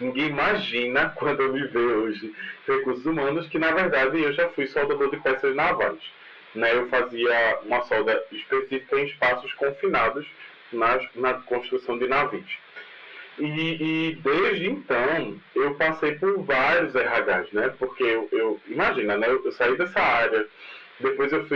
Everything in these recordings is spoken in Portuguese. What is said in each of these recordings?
Ninguém imagina, quando eu me vejo hoje recursos humanos, que na verdade eu já fui soldador de peças navais. Né? Eu fazia uma solda específica em espaços confinados na construção de navios. E desde então eu passei por vários RHs, né? Porque imagina, né? Eu saí dessa área, depois eu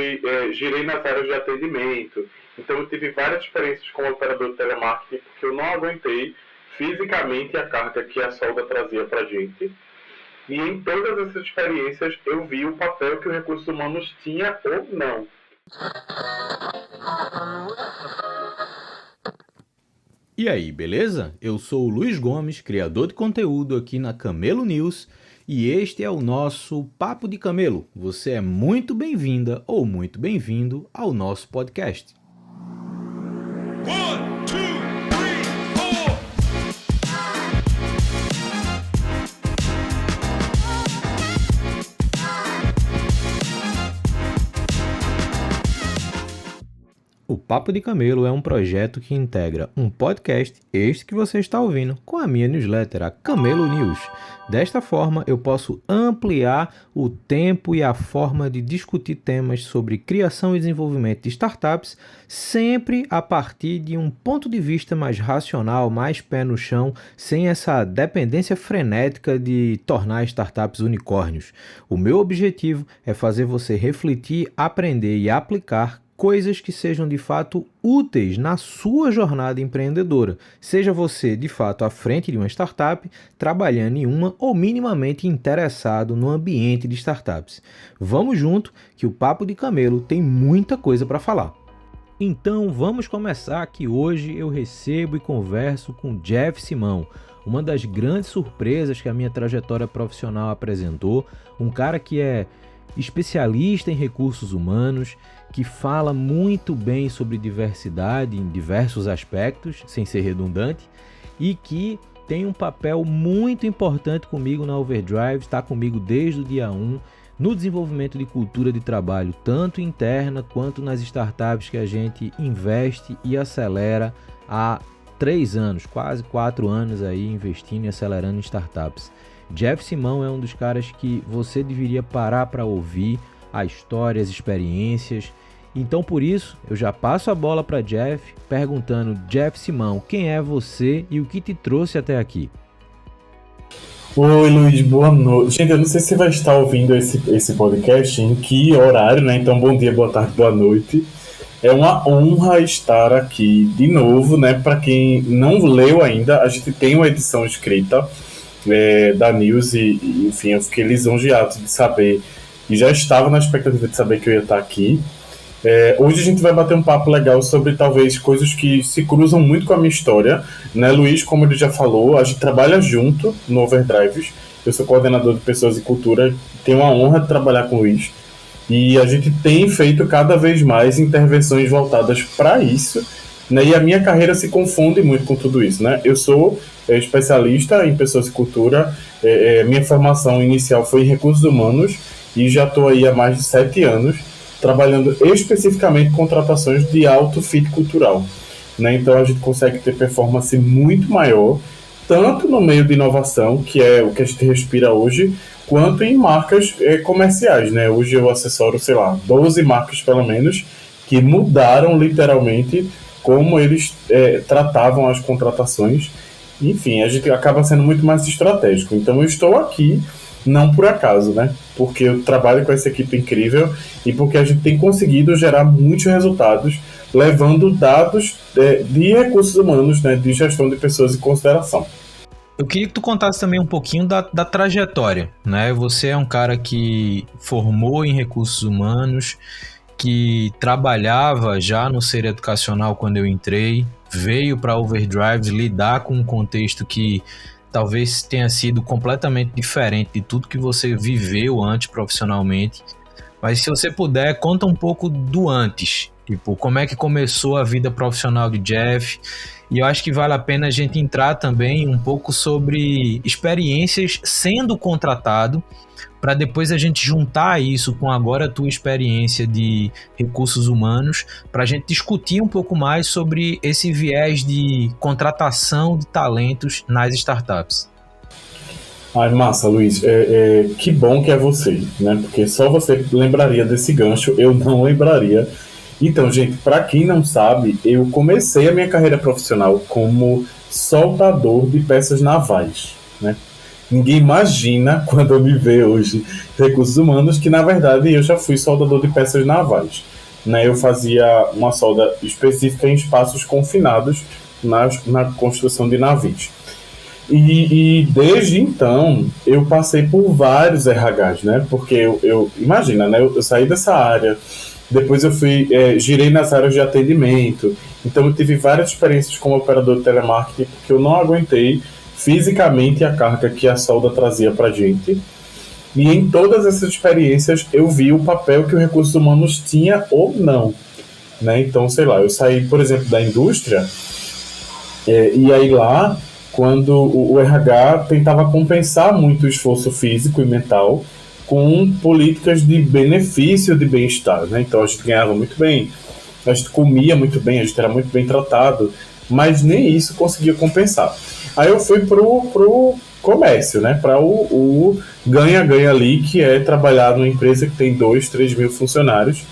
girei nas áreas de atendimento, então eu tive várias experiências como operador de telemarketing, porque eu não aguentei fisicamente a carga que a solda trazia para a gente. E em todas essas experiências eu vi o papel que os recursos humanos tinha ou não. E aí, beleza? Eu sou o Luiz Gomes, criador de conteúdo aqui na Camelo News, e este é o nosso Papo de Camelo. Você é muito bem-vinda ou muito bem-vindo ao nosso podcast. O Papo de Camelo é um projeto que integra um podcast, este que você está ouvindo, com a minha newsletter, a Camelo News. Desta forma, eu posso ampliar o tempo e a forma de discutir temas sobre criação e desenvolvimento de startups, sempre a partir de um ponto de vista mais racional, mais pé no chão, sem essa dependência frenética de tornar startups unicórnios. O meu objetivo é fazer você refletir, aprender e aplicar coisas que sejam de fato úteis na sua jornada empreendedora, seja você de fato à frente de uma startup, trabalhando em uma ou minimamente interessado no ambiente de startups. Vamos junto que o Papo de Camelo tem muita coisa para falar. Então vamos começar, que hoje eu recebo e converso com Jeff Simão, uma das grandes surpresas que a minha trajetória profissional apresentou, um cara que é especialista em recursos humanos, que fala muito bem sobre diversidade em diversos aspectos, sem ser redundante, e que tem um papel muito importante comigo na Overdrive, está comigo desde o dia 1, no desenvolvimento de cultura de trabalho, tanto interna quanto nas startups que a gente investe e acelera há 3 anos, quase 4 anos aí investindo e acelerando em startups. Jeff Simão é um dos caras que você deveria parar para ouvir a história, as experiências. Então, por isso, eu já passo a bola para Jeff, perguntando: Jeff Simão, quem é você e o que te trouxe até aqui? Oi, Luiz, boa noite. Gente, eu não sei se você vai estar ouvindo esse podcast, em que horário, né? Então, bom dia, boa tarde, boa noite. É uma honra estar aqui de novo, né? Para quem não leu ainda, a gente tem uma edição escrita da News e, enfim, eu fiquei lisonjeado de saber, e já estava na expectativa de saber que eu ia estar aqui. Hoje a gente vai bater um papo legal sobre talvez coisas que se cruzam muito com a minha história, né, Luiz? Como ele já falou, a gente trabalha junto no Overdrive. Eu sou coordenador de pessoas e cultura, tenho a honra de trabalhar com o Luiz, e a gente tem feito cada vez mais intervenções voltadas para isso, né, e a minha carreira se confunde muito com tudo isso, né? Eu sou especialista em pessoas e cultura, minha formação inicial foi em recursos humanos e já estou aí há mais de 7 anos trabalhando especificamente com contratações de alto fit cultural, né? Então a gente consegue ter performance muito maior, tanto no meio de inovação, que é o que a gente respira hoje, quanto em marcas comerciais, né? Hoje eu assessoro, 12 marcas pelo menos, que mudaram literalmente como eles tratavam as contratações. Enfim, a gente acaba sendo muito mais estratégico. Então eu estou aqui não por acaso, né? Porque eu trabalho com essa equipe incrível e porque a gente tem conseguido gerar muitos resultados levando dados de recursos humanos, né, de gestão de pessoas em consideração. Eu queria que tu contasse também um pouquinho da trajetória, né? Você é um cara que formou em recursos humanos, que trabalhava já no ser educacional quando eu entrei, veio para a Overdrive lidar com um contexto que talvez tenha sido completamente diferente de tudo que você viveu antes profissionalmente. Mas se você puder, conta um pouco do antes. Tipo, como é que começou a vida profissional de Jeff? E eu acho que vale a pena a gente entrar também um pouco sobre experiências sendo contratado, para depois a gente juntar isso com agora a tua experiência de recursos humanos, para a gente discutir um pouco mais sobre esse viés de contratação de talentos nas startups. Ai, massa, Luiz. Que bom que é você, né? Porque só você lembraria desse gancho, eu não lembraria. Então, gente, para quem não sabe, eu comecei a minha carreira profissional como soldador de peças navais, né? Ninguém imagina, quando me vê hoje recursos humanos, que na verdade eu já fui soldador de peças navais, né? Eu fazia uma solda específica em espaços confinados na construção de navios. E desde então eu passei por vários RHs, né? Porque imagina, né? Eu saí dessa área, depois eu fui, girei nas áreas de atendimento, então eu tive várias experiências como operador de telemarketing, porque eu não aguentei fisicamente a carga que a solda trazia pra gente. E em todas essas experiências eu vi o papel que o recursos humanos tinha ou não, né? Então, sei lá, eu saí, por exemplo, da indústria, e aí lá, quando o RH tentava compensar muito o esforço físico e mental com políticas de benefício de bem-estar, né? Então a gente ganhava muito bem, a gente comia muito bem, a gente era muito bem tratado, mas nem isso conseguia compensar. Aí eu fui pro comércio, né? Para o ganha-ganha ali, que é trabalhar numa empresa que tem 2, 3 mil funcionários,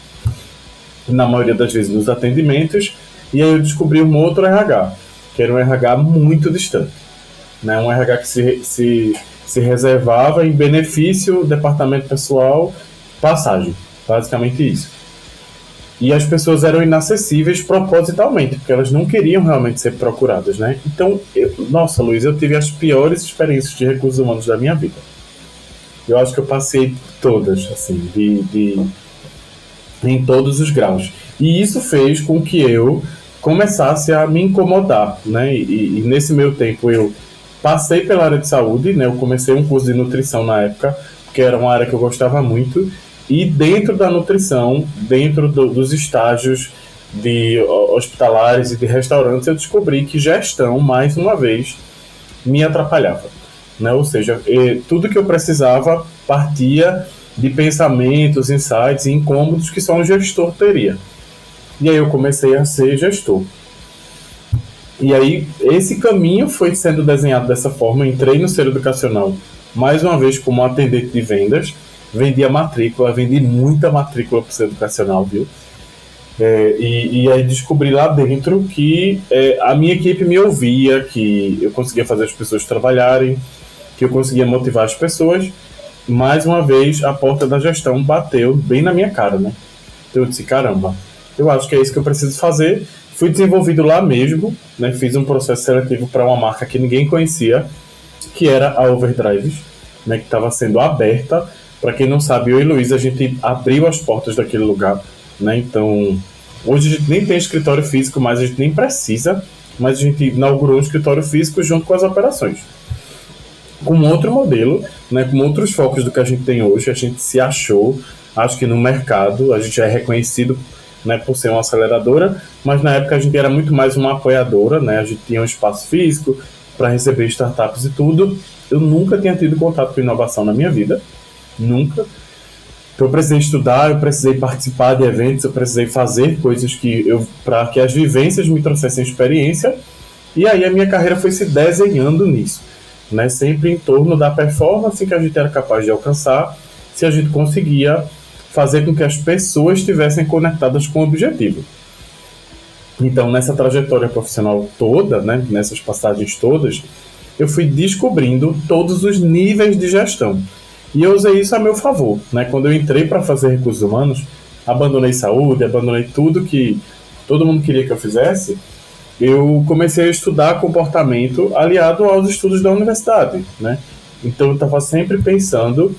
na maioria das vezes nos atendimentos, e aí eu descobri um outro RH, que era um RH muito distante, né? Um RH que se reservava em benefício, departamento pessoal, passagem, basicamente isso. E as pessoas eram inacessíveis propositalmente, porque elas não queriam realmente ser procuradas, né? Então, nossa, Luiz, eu tive as piores experiências de recursos humanos da minha vida. Eu acho que eu passei todas, assim, em todos os graus. E isso fez com que eu começasse a me incomodar, né? E nesse meio tempo eu passei pela área de saúde, né? Eu comecei um curso de nutrição na época, que era uma área que eu gostava muito, e dentro da nutrição, dentro dos estágios de hospitalares e de restaurantes, eu descobri que gestão, mais uma vez, me atrapalhava, né? Ou seja, tudo que eu precisava partia de pensamentos, insights e incômodos que só um gestor teria. E aí eu comecei a ser gestor. E aí esse caminho foi sendo desenhado dessa forma. Eu entrei no ser educacional, mais uma vez como atendente de vendas. Vendia matrícula, vendi muita matrícula para o ser educacional, viu? E aí descobri lá dentro que a minha equipe me ouvia, que eu conseguia fazer as pessoas trabalharem, que eu conseguia motivar as pessoas. Mais uma vez, a porta da gestão bateu bem na minha cara, né? Então eu disse, caramba, eu acho que é isso que eu preciso fazer. Fui desenvolvido lá mesmo, né? Fiz um processo seletivo para uma marca que ninguém conhecia, que era a Overdrive, né? Que estava sendo aberta. Para quem não sabe, eu e Luiz, a gente abriu as portas daquele lugar, né? Então, hoje a gente nem tem escritório físico, mas a gente nem precisa, mas a gente inaugurou um escritório físico junto com as operações. Com outro modelo, né? Com outros focos do que a gente tem hoje, a gente se achou, acho que no mercado, a gente é reconhecido, né, por ser uma aceleradora, mas na época a gente era muito mais uma apoiadora, né? A gente tinha um espaço físico para receber startups e tudo. Eu nunca tinha tido contato com inovação na minha vida. Nunca. Então eu precisei estudar, eu precisei participar de eventos, eu precisei fazer coisas para que as vivências me trouxessem experiência, e aí a minha carreira foi se desenhando nisso, né? Sempre em torno da performance que a gente era capaz de alcançar, se a gente conseguia fazer com que as pessoas estivessem conectadas com o objetivo. Então nessa trajetória profissional toda, né, nessas passagens todas, eu fui descobrindo todos os níveis de gestão. E eu usei isso a meu favor, né? Quando eu entrei para fazer recursos humanos, abandonei saúde, abandonei tudo que todo mundo queria que eu fizesse, eu comecei a estudar comportamento aliado aos estudos da universidade, né? Então eu estava sempre pensando,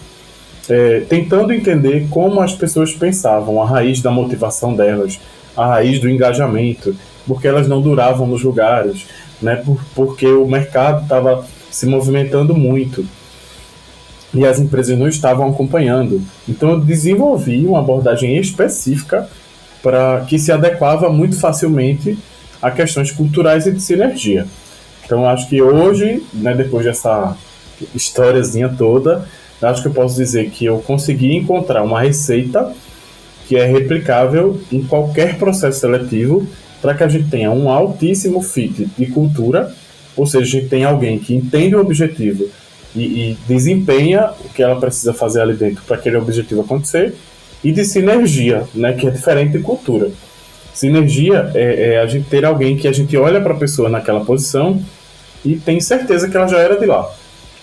tentando entender como as pessoas pensavam, a raiz da motivação delas, a raiz do engajamento, porque elas não duravam nos lugares, né? Porque o mercado estava se movimentando muito e as empresas não estavam acompanhando. Então eu desenvolvi uma abordagem específica para que se adequava muito facilmente a questões culturais e de sinergia. Então eu acho que hoje, né, depois dessa historiazinha toda, eu acho que eu posso dizer que eu consegui encontrar uma receita que é replicável em qualquer processo seletivo para que a gente tenha um altíssimo fit de cultura, ou seja, a gente tem alguém que entende o objetivo e desempenha o que ela precisa fazer ali dentro para aquele objetivo acontecer, e de sinergia, né, que é diferente de cultura. Sinergia é a gente ter alguém que a gente olha para a pessoa naquela posição e tem certeza que ela já era de lá,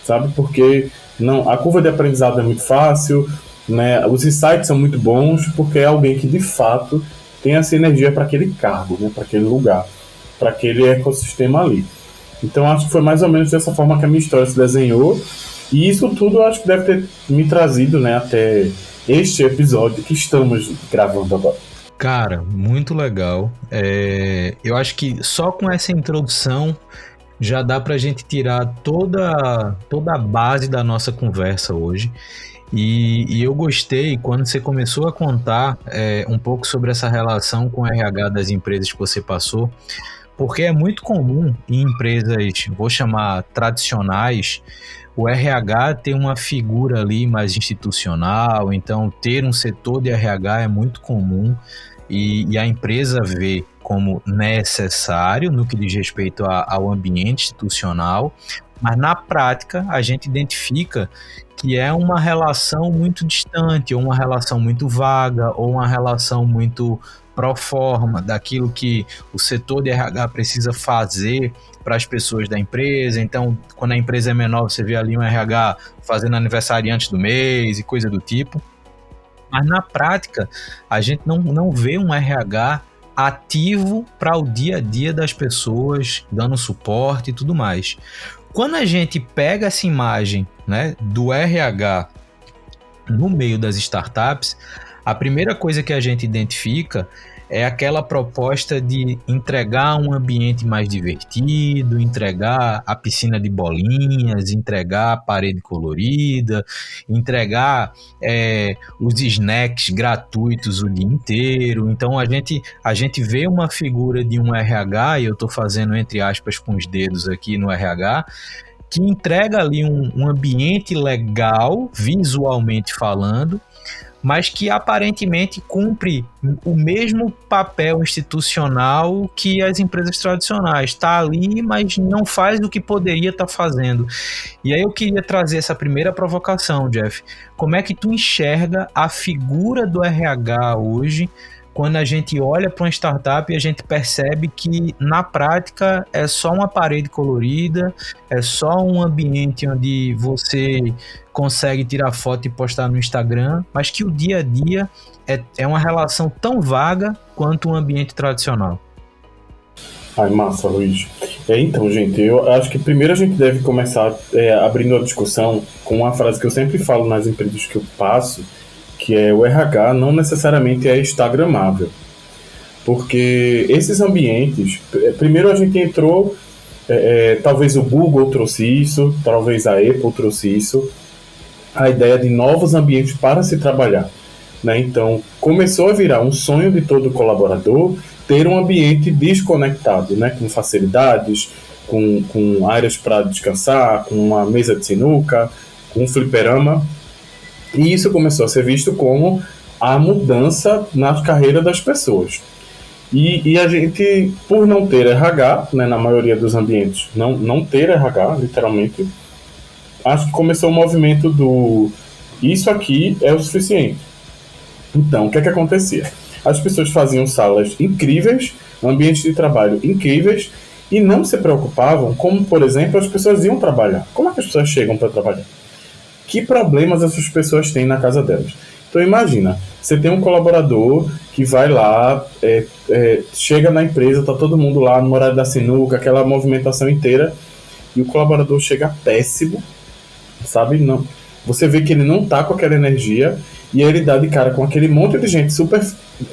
sabe? Porque não, a curva de aprendizado é muito fácil, né? Os insights são muito bons, porque é alguém que de fato tem essa energia para aquele cargo, né? Para aquele lugar, para aquele ecossistema ali. Então acho que foi mais ou menos dessa forma que a minha história se desenhou, e isso tudo eu acho que deve ter me trazido, né, até este episódio que estamos gravando agora. Cara, muito legal. Eu acho que só com essa introdução já dá pra gente tirar toda a base da nossa conversa hoje. E eu gostei quando você começou a contar um pouco sobre essa relação com o RH das empresas que você passou, porque é muito comum em empresas, vou chamar tradicionais, o RH ter uma figura ali mais institucional, então ter um setor de RH é muito comum, e a empresa vê como necessário no que diz respeito ao ambiente institucional, mas na prática a gente identifica que é uma relação muito distante, ou uma relação muito vaga, ou uma relação muito pro forma daquilo que o setor de RH precisa fazer para as pessoas da empresa. Então, quando a empresa é menor, você vê ali um RH fazendo aniversariante do mês e coisa do tipo. Mas na prática, a gente não vê um RH ativo para o dia a dia das pessoas, dando suporte e tudo mais. Quando a gente pega essa imagem, né, do RH no meio das startups, a primeira coisa que a gente identifica é aquela proposta de entregar um ambiente mais divertido, entregar a piscina de bolinhas, entregar a parede colorida, entregar os snacks gratuitos o dia inteiro. Então a gente vê uma figura de um RH, e eu estou fazendo entre aspas com os dedos aqui no RH, que entrega ali um ambiente legal, visualmente falando, mas que aparentemente cumpre o mesmo papel institucional que as empresas tradicionais. Está ali, mas não faz o que poderia estar fazendo. E aí eu queria trazer essa primeira provocação, Jeff. Como é que tu enxerga a figura do RH hoje, quando a gente olha para uma startup e a gente percebe que, na prática, é só uma parede colorida, é só um ambiente onde você consegue tirar foto e postar no Instagram, mas que o dia a dia é uma relação tão vaga quanto um ambiente tradicional? Ai, massa, Luiz. Então, gente, eu acho que primeiro a gente deve começar abrindo a discussão com uma frase que eu sempre falo nas empresas que eu passo, que é: o RH não necessariamente é instagramável. Porque esses ambientes, primeiro a gente entrou, talvez o Google trouxe isso, talvez a Apple trouxe isso, a ideia de novos ambientes para se trabalhar, né? Então, começou a virar um sonho de todo colaborador ter um ambiente desconectado, né? Com facilidades, com áreas para descansar, com uma mesa de sinuca, com um fliperama. E isso começou a ser visto como a mudança na carreira das pessoas. E a gente, por não ter RH, né, na maioria dos ambientes, não ter RH, literalmente, acho que começou o movimento do isso aqui é o suficiente. Então, o que é que acontecia? As pessoas faziam salas incríveis, ambientes de trabalho incríveis, e não se preocupavam como, por exemplo, as pessoas iam trabalhar. Como é que as pessoas chegam para trabalhar? Que problemas essas pessoas têm na casa delas? Então imagina, você tem um colaborador que vai lá, chega na empresa, está todo mundo lá no horário da sinuca, aquela movimentação inteira, e o colaborador chega péssimo, sabe? Não, você vê que ele não está com aquela energia, e aí ele dá de cara com aquele monte de gente super,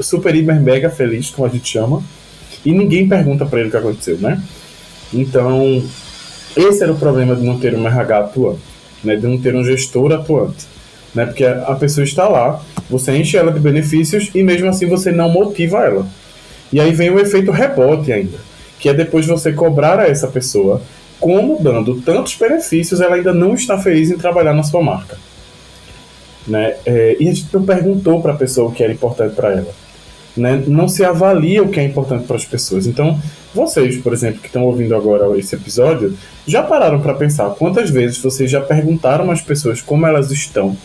super, hiper, mega feliz, como a gente chama, e ninguém pergunta para ele o que aconteceu, né? Então, esse era o problema de não ter um RH atuante, né? De não ter um gestor atuante, né? Porque a pessoa está lá, você enche ela de benefícios e mesmo assim você não motiva ela. E aí vem o efeito rebote ainda, que é depois você cobrar a essa pessoa, como dando tantos benefícios, ela ainda não está feliz em trabalhar na sua marca, né? E a gente não perguntou para a pessoa o que era importante para ela. né, não se avalia o que é importante para as pessoas. Então, vocês, por exemplo, que estão ouvindo agora esse episódio, já pararam para pensar quantas vezes vocês já perguntaram às pessoas como elas estão?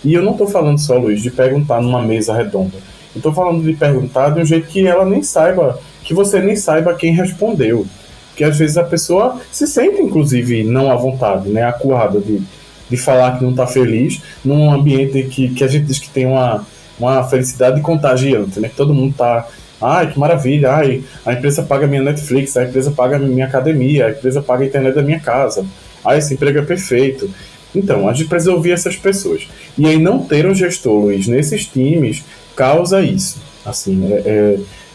E eu não estou falando só, Luiz, de perguntar numa mesa redonda. Eu estou falando de perguntar de um jeito que ela nem saiba, que você nem saiba quem respondeu. Porque às vezes a pessoa se sente, inclusive, não à vontade, né, acuada de falar que não está feliz, num ambiente que a gente diz que tem uma felicidade contagiante, né? Que todo mundo está, ai, que maravilha, ai, a empresa paga minha Netflix, a empresa paga minha academia, a empresa paga a internet da minha casa, ai, esse emprego é perfeito. Então, a gente precisa ouvir essas pessoas. E aí não ter um gestor, Luiz, nesses times, causa isso. Assim,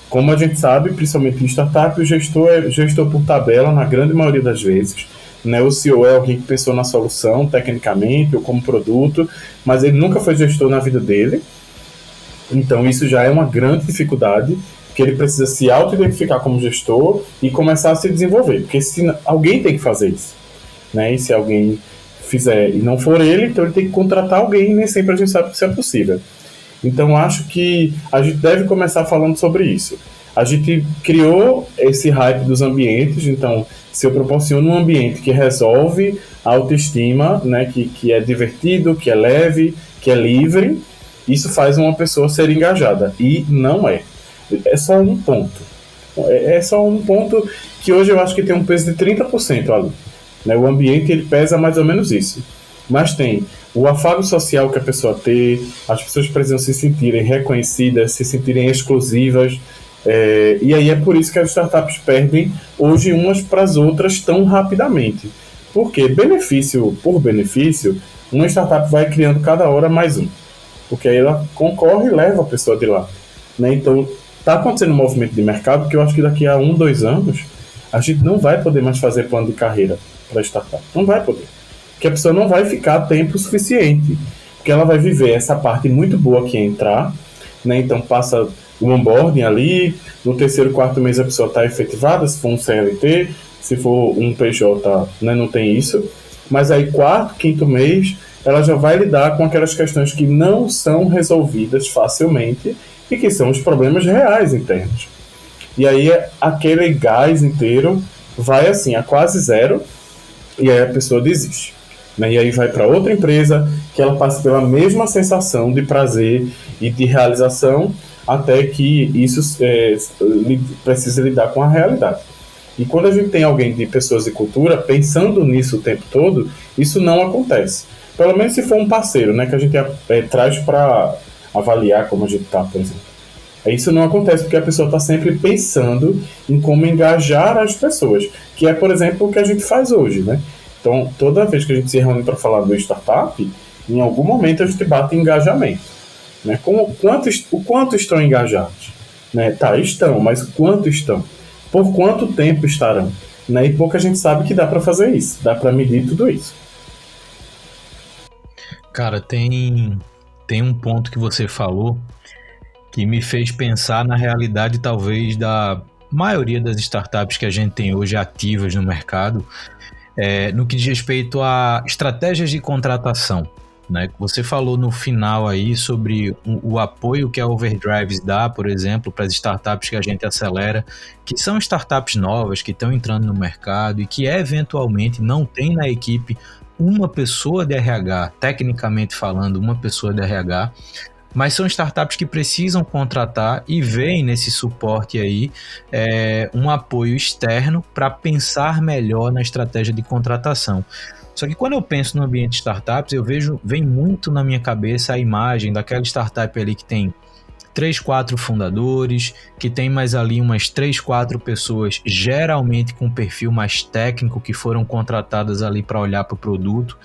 como a gente sabe, principalmente em startup, o gestor é gestor por tabela, na grande maioria das vezes. Né? O CEO é alguém que pensou na solução, tecnicamente, ou como produto, mas ele nunca foi gestor na vida dele. Então, isso já é uma grande dificuldade, que ele precisa se auto-identificar como gestor e começar a se desenvolver. Porque se alguém tem que fazer isso. Né? E se alguém fizer e não for ele, então ele tem que contratar alguém, e nem sempre a gente sabe que isso é possível. Então, acho que a gente deve começar falando sobre isso. A gente criou esse hype dos ambientes, então, se eu proporciono um ambiente que resolve a autoestima, né, que é divertido, que é leve, que é livre, isso faz uma pessoa ser engajada. E não é. É só um ponto. É só um ponto que hoje eu acho que tem um peso de 30% ali. Né? O ambiente, ele pesa mais ou menos isso. Mas tem o afago social que a pessoa tem, as pessoas precisam se sentirem reconhecidas, se sentirem exclusivas, e aí é por isso que as startups perdem hoje umas para as outras tão rapidamente. Porque benefício por benefício, uma startup vai criando cada hora mais um. Porque aí ela concorre e leva a pessoa de lá. Né? Então, está acontecendo um movimento de mercado que eu acho que daqui a 1, 2 anos a gente não vai poder mais fazer plano de carreira para startup. Não vai poder. Porque a pessoa não vai ficar tempo suficiente. Porque ela vai viver essa parte muito boa que é entrar, né? Então passa o onboarding ali, no 3º, 4º mês a pessoa está efetivada, se for um CLT, se for um PJ, né, não tem isso. Mas aí 4º, 5º mês, ela já vai lidar com aquelas questões que não são resolvidas facilmente e que são os problemas reais internos. E aí aquele gás inteiro vai assim a quase zero, e aí a pessoa desiste. Né? E aí vai para outra empresa que ela passa pela mesma sensação de prazer e de realização até que isso precisa lidar com a realidade. E quando a gente tem alguém de pessoas de cultura pensando nisso o tempo todo, isso não acontece. Pelo menos se for um parceiro, né, que a gente traz para avaliar como a gente está, por exemplo. Isso não acontece porque a pessoa está sempre pensando em como engajar as pessoas, que é, por exemplo, o que a gente faz hoje, né? Então, toda vez que a gente se reúne para falar do startup, em algum momento a gente bate em engajamento. Né? O quanto estão engajados? Né? Tá, estão, mas quanto estão? Por quanto tempo estarão? Né? E pouca gente sabe que dá para fazer isso, dá para medir tudo isso. Cara, tem um ponto que você falou que me fez pensar na realidade talvez da maioria das startups que a gente tem hoje ativas no mercado, no que diz respeito a estratégias de contratação. Né? Você falou no final aí sobre o apoio que a Overdrives dá, por exemplo, para as startups que a gente acelera, que são startups novas, que estão entrando no mercado e que eventualmente não tem na equipe uma pessoa de RH, tecnicamente falando, uma pessoa de RH, mas são startups que precisam contratar e veem nesse suporte aí um apoio externo para pensar melhor na estratégia de contratação. Só que quando eu penso no ambiente de startups, vem muito na minha cabeça a imagem daquela startup ali que tem 3, 4 fundadores, que tem mais ali umas 3, 4 pessoas, geralmente com um perfil mais técnico, que foram contratadas ali para olhar para o produto.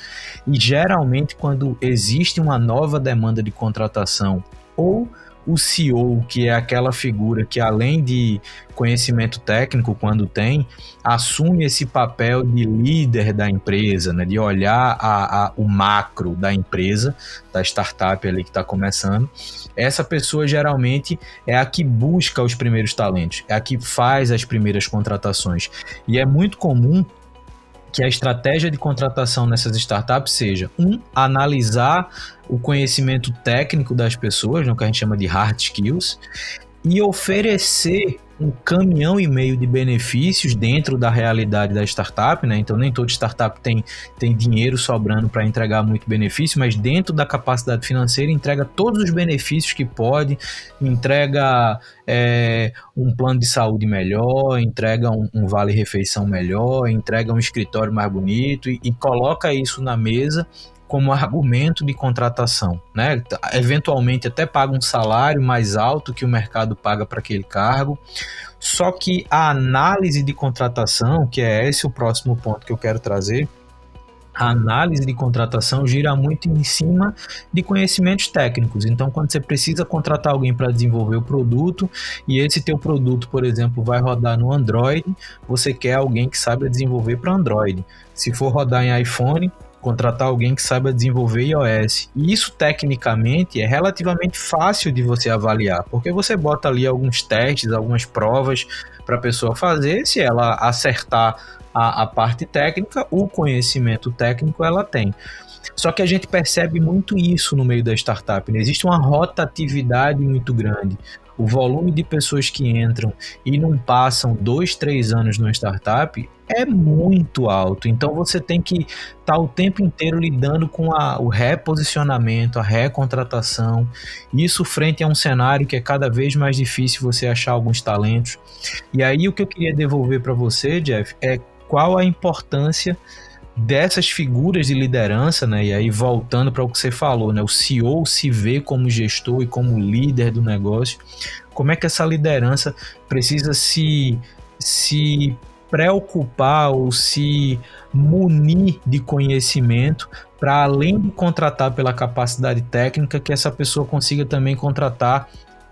E geralmente quando existe uma nova demanda de contratação, ou o CEO, que é aquela figura que além de conhecimento técnico, quando tem, assume esse papel de líder da empresa, né, de olhar o macro da empresa, da startup ali que está começando. Essa pessoa geralmente é a que busca os primeiros talentos, é a que faz as primeiras contratações. E é muito comum que a estratégia de contratação nessas startups seja, analisar o conhecimento técnico das pessoas, o que a gente chama de hard skills, e oferecer um caminhão e meio de benefícios dentro da realidade da startup, né? Então nem toda startup tem dinheiro sobrando para entregar muito benefício, mas dentro da capacidade financeira entrega todos os benefícios que pode, entrega um plano de saúde melhor, entrega um vale-refeição melhor, entrega um escritório mais bonito e coloca isso na mesa como argumento de contratação, né? Eventualmente até paga um salário mais alto que o mercado paga para aquele cargo. Só que a análise de contratação, que é esse o próximo ponto que eu quero trazer, a análise de contratação gira muito em cima de conhecimentos técnicos. Então, quando você precisa contratar alguém para desenvolver o produto, e esse teu produto, por exemplo, vai rodar no Android, você quer alguém que saiba desenvolver para Android. Se for rodar em iPhone, contratar alguém que saiba desenvolver iOS. E isso, tecnicamente, é relativamente fácil de você avaliar, porque você bota ali alguns testes, algumas provas para a pessoa fazer. Se ela acertar a parte técnica, o conhecimento técnico ela tem. Só que a gente percebe muito isso no meio da startup, né? Existe uma rotatividade muito grande. O volume de pessoas que entram e não passam 2, 3 anos numa startup é muito alto. Então você tem que estar o tempo inteiro lidando com o reposicionamento, a recontratação. Isso frente a um cenário que é cada vez mais difícil você achar alguns talentos. E aí o que eu queria devolver para você, Jeff, é qual a importância dessas figuras de liderança, né? E aí voltando para o que você falou, né? O CEO se vê como gestor e como líder do negócio. Como é que essa liderança precisa se preocupar ou se munir de conhecimento para, além de contratar pela capacidade técnica, que essa pessoa consiga também contratar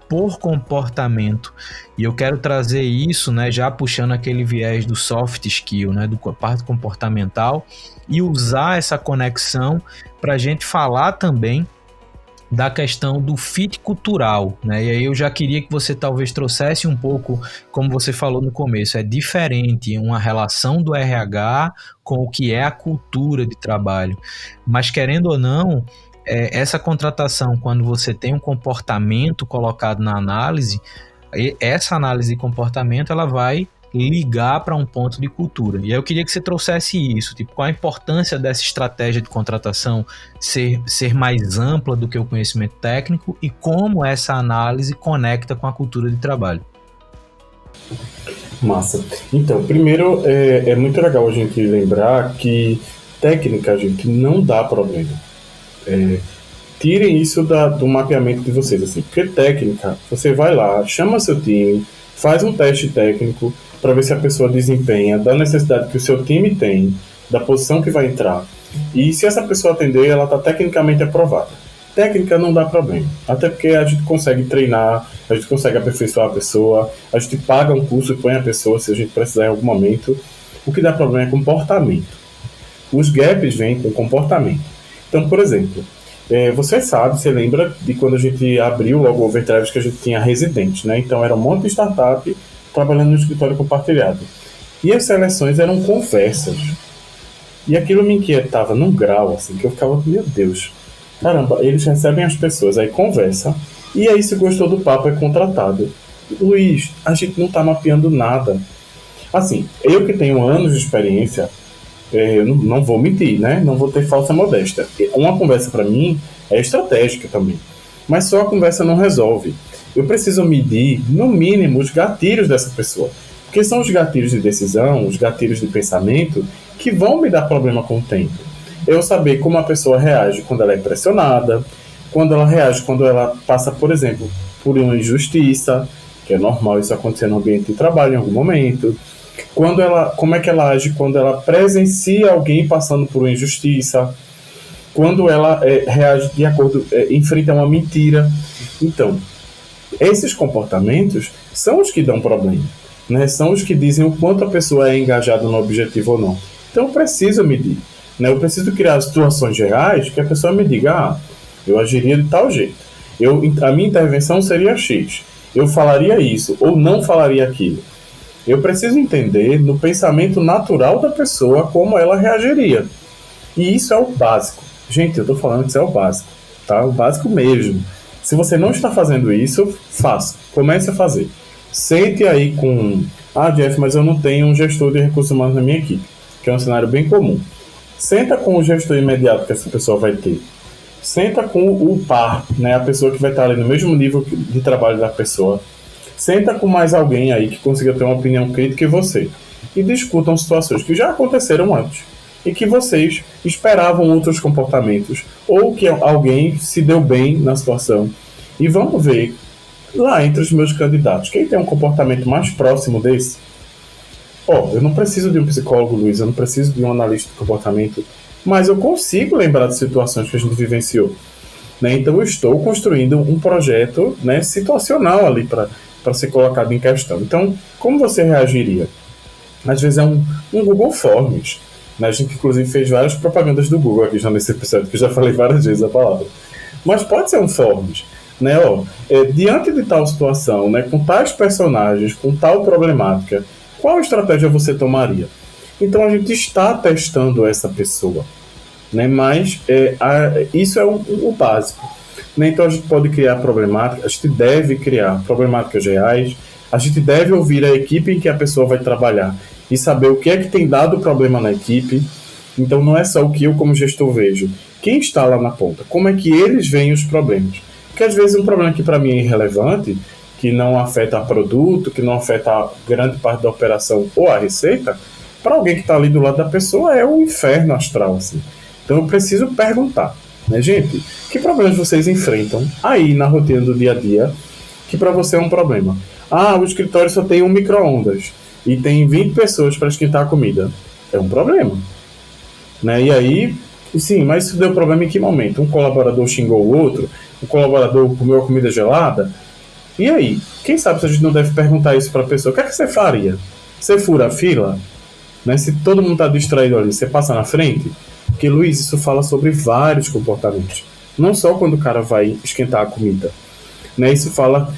por comportamento. E eu quero trazer isso, né, já puxando aquele viés do soft skill, né, do parte comportamental, e usar essa conexão para a gente falar também da questão do fit cultural, né? E aí eu já queria que você talvez trouxesse um pouco, como você falou no começo, é diferente uma relação do RH com o que é a cultura de trabalho. Mas querendo ou não, essa contratação, quando você tem um comportamento colocado na análise, essa análise de comportamento ela vai ligar para um ponto de cultura. E aí eu queria que você trouxesse isso, tipo, qual a importância dessa estratégia de contratação ser mais ampla do que o conhecimento técnico e como essa análise conecta com a cultura de trabalho. Massa. Então, primeiro, é muito legal a gente lembrar que técnica, gente, não dá problema. Tirem isso do mapeamento de vocês, assim, porque técnica, você vai lá, chama seu time, faz um teste técnico para ver se a pessoa desempenha da necessidade que o seu time tem, da posição que vai entrar, e se essa pessoa atender, ela está tecnicamente aprovada. Técnica não dá problema, até porque a gente consegue treinar, a gente consegue aperfeiçoar a pessoa, a gente paga um curso e põe a pessoa se a gente precisar em algum momento. O que dá problema é comportamento. Os gaps vêm com comportamento. Então, por exemplo, você lembra de quando a gente abriu logo o Overdrive, que a gente tinha residente, né? Então era um monte de startup trabalhando no escritório compartilhado. E as seleções eram conversas. E aquilo me inquietava num grau, assim, que eu ficava, meu Deus, caramba, eles recebem as pessoas, aí conversa, e aí se gostou do papo é contratado. Luiz, a gente não tá mapeando nada. Assim, eu que tenho anos de experiência, eu não vou mentir, né? Não vou ter falsa modéstia. Uma conversa para mim é estratégica também, mas só a conversa não resolve. Eu preciso medir, no mínimo, os gatilhos dessa pessoa, porque são os gatilhos de decisão, os gatilhos de pensamento que vão me dar problema com o tempo. Eu saber como a pessoa reage quando ela é pressionada, quando ela reage quando ela passa, por exemplo, por uma injustiça, que é normal isso acontecer no ambiente de trabalho em algum momento. Como é que ela age quando ela presencia alguém passando por uma injustiça, quando ela reage de acordo, enfrenta uma mentira. Então, esses comportamentos são os que dão problema, né? São os que dizem o quanto a pessoa é engajada no objetivo ou não. Então eu preciso medir, né? Eu preciso criar situações reais que a pessoa me diga, eu agiria de tal jeito, a minha intervenção seria X, eu falaria isso ou não falaria aquilo. Eu preciso entender no pensamento natural da pessoa como ela reagiria. E isso é o básico. Gente, eu estou falando que isso é o básico, tá? O básico mesmo. Se você não está fazendo isso, faça. Comece a fazer. Sente aí com... Jeff, mas eu não tenho um gestor de recursos humanos na minha equipe, que é um cenário bem comum. Senta com o gestor imediato que essa pessoa vai ter. Senta com o par, né, a pessoa que vai estar ali no mesmo nível de trabalho da pessoa. Senta com mais alguém aí que consiga ter uma opinião crítica que você. E discutam situações que já aconteceram antes e que vocês esperavam outros comportamentos ou que alguém se deu bem na situação. E vamos ver lá entre os meus candidatos quem tem um comportamento mais próximo desse. Eu não preciso de um psicólogo, Luiz, eu não preciso de um analista de comportamento, mas eu consigo lembrar de situações que a gente vivenciou, né? Então eu estou construindo um projeto, né, situacional ali para ser colocado em questão. Então, como você reagiria? Às vezes é um Google Forms, né? A gente inclusive fez várias propagandas do Google aqui já nesse episódio, que eu já falei várias vezes a palavra. Mas pode ser um Forms, né? Diante de tal situação, né, com tais personagens, com tal problemática, qual estratégia você tomaria? Então a gente está testando essa pessoa, né? Mas isso é o básico, né? Então a gente pode criar problemáticas, a gente deve criar problemáticas reais, a gente deve ouvir a equipe em que a pessoa vai trabalhar e saber o que é que tem dado problema na equipe. Então não é só o que eu como gestor vejo, quem está lá na ponta, como é que eles veem os problemas. Porque às vezes um problema que para mim é irrelevante, que não afeta a produto, que não afeta a grande parte da operação ou a receita, para alguém que está ali do lado da pessoa é um inferno astral, assim. Então eu preciso perguntar, né, gente, que problemas vocês enfrentam aí na rotina do dia a dia, que para você é um problema? O escritório só tem um micro-ondas e tem 20 pessoas para esquentar a comida. É um problema, né? E aí, sim, mas isso deu problema em que momento? Um colaborador xingou o outro, um colaborador comeu a comida gelada. E aí? Quem sabe se a gente não deve perguntar isso para a pessoa? O que é que você faria? Você fura a fila? Né? Se todo mundo está distraído ali, você passa na frente? Porque, Luiz, isso fala sobre vários comportamentos. Não só quando o cara vai esquentar a comida. Né? Isso fala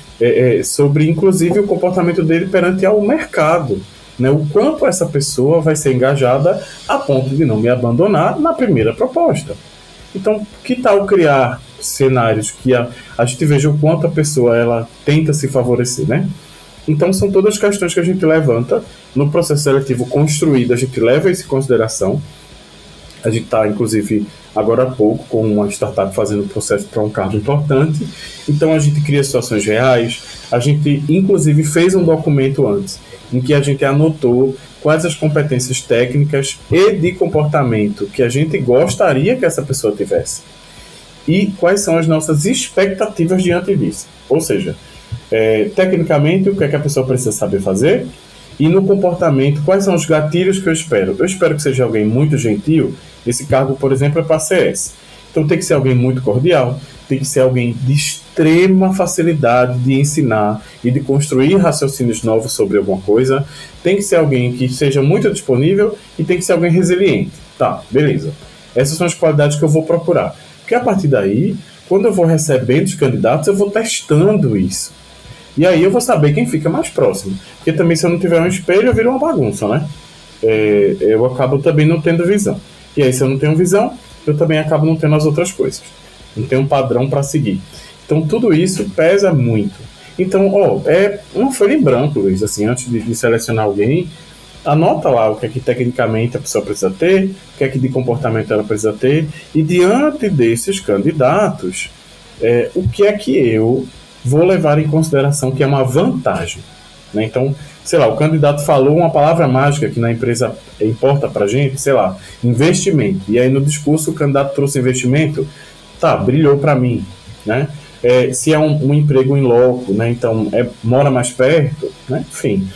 sobre, inclusive, o comportamento dele perante ao mercado. Né? O quanto essa pessoa vai ser engajada a ponto de não me abandonar na primeira proposta. Então, que tal criar cenários que a gente veja o quanto a pessoa ela tenta se favorecer, né? Então, são todas questões que a gente levanta no processo seletivo construído, a gente leva isso em consideração. A gente está, inclusive, agora há pouco, com uma startup fazendo o processo para um cargo importante. Então, a gente cria situações reais. A gente, inclusive, fez um documento antes, em que a gente anotou quais as competências técnicas e de comportamento que a gente gostaria que essa pessoa tivesse. E quais são as nossas expectativas diante disso. Ou seja, tecnicamente, o que é que a pessoa precisa saber fazer? E no comportamento, quais são os gatilhos que eu espero? Eu espero que seja alguém muito gentil. Esse cargo, por exemplo, é para CS. Então tem que ser alguém muito cordial, tem que ser alguém de extrema facilidade de ensinar e de construir raciocínios novos sobre alguma coisa. Tem que ser alguém que seja muito disponível e tem que ser alguém resiliente. Tá, beleza. Essas são as qualidades que eu vou procurar. Porque a partir daí, quando eu vou recebendo os candidatos, eu vou testando isso. E aí eu vou saber quem fica mais próximo. Porque também se eu não tiver um espelho, eu viro uma bagunça, né? Eu acabo também não tendo visão. E aí se eu não tenho visão, eu também acabo não tendo as outras coisas. Não tenho um padrão para seguir. Então tudo isso pesa muito. Então, é uma folha em branco, Luiz. Assim, antes de selecionar alguém, anota lá o que é que tecnicamente a pessoa precisa ter, o que é que de comportamento ela precisa ter. E diante desses candidatos, o que é que eu vou levar em consideração que é uma vantagem, né? Então, sei lá, o candidato falou uma palavra mágica que na empresa importa pra gente, sei lá, investimento. E aí no discurso o candidato trouxe investimento, tá, brilhou para mim, né? Se é um emprego em loco, né? Então mora mais perto, né? Enfim,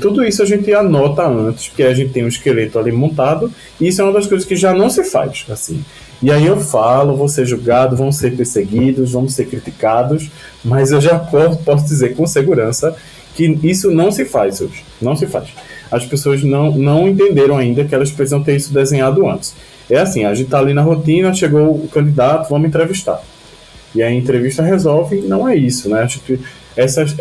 tudo isso a gente anota antes, porque a gente tem um esqueleto ali montado, e isso é uma das coisas que já não se faz, assim. E aí eu falo, vou ser julgado, vão ser perseguidos, vamos ser criticados, mas eu já posso dizer com segurança que isso não se faz hoje, não se faz. As pessoas não entenderam ainda que elas precisam ter isso desenhado antes. É assim, a gente está ali na rotina, chegou o candidato, vamos entrevistar. E a entrevista resolve, não é isso, né?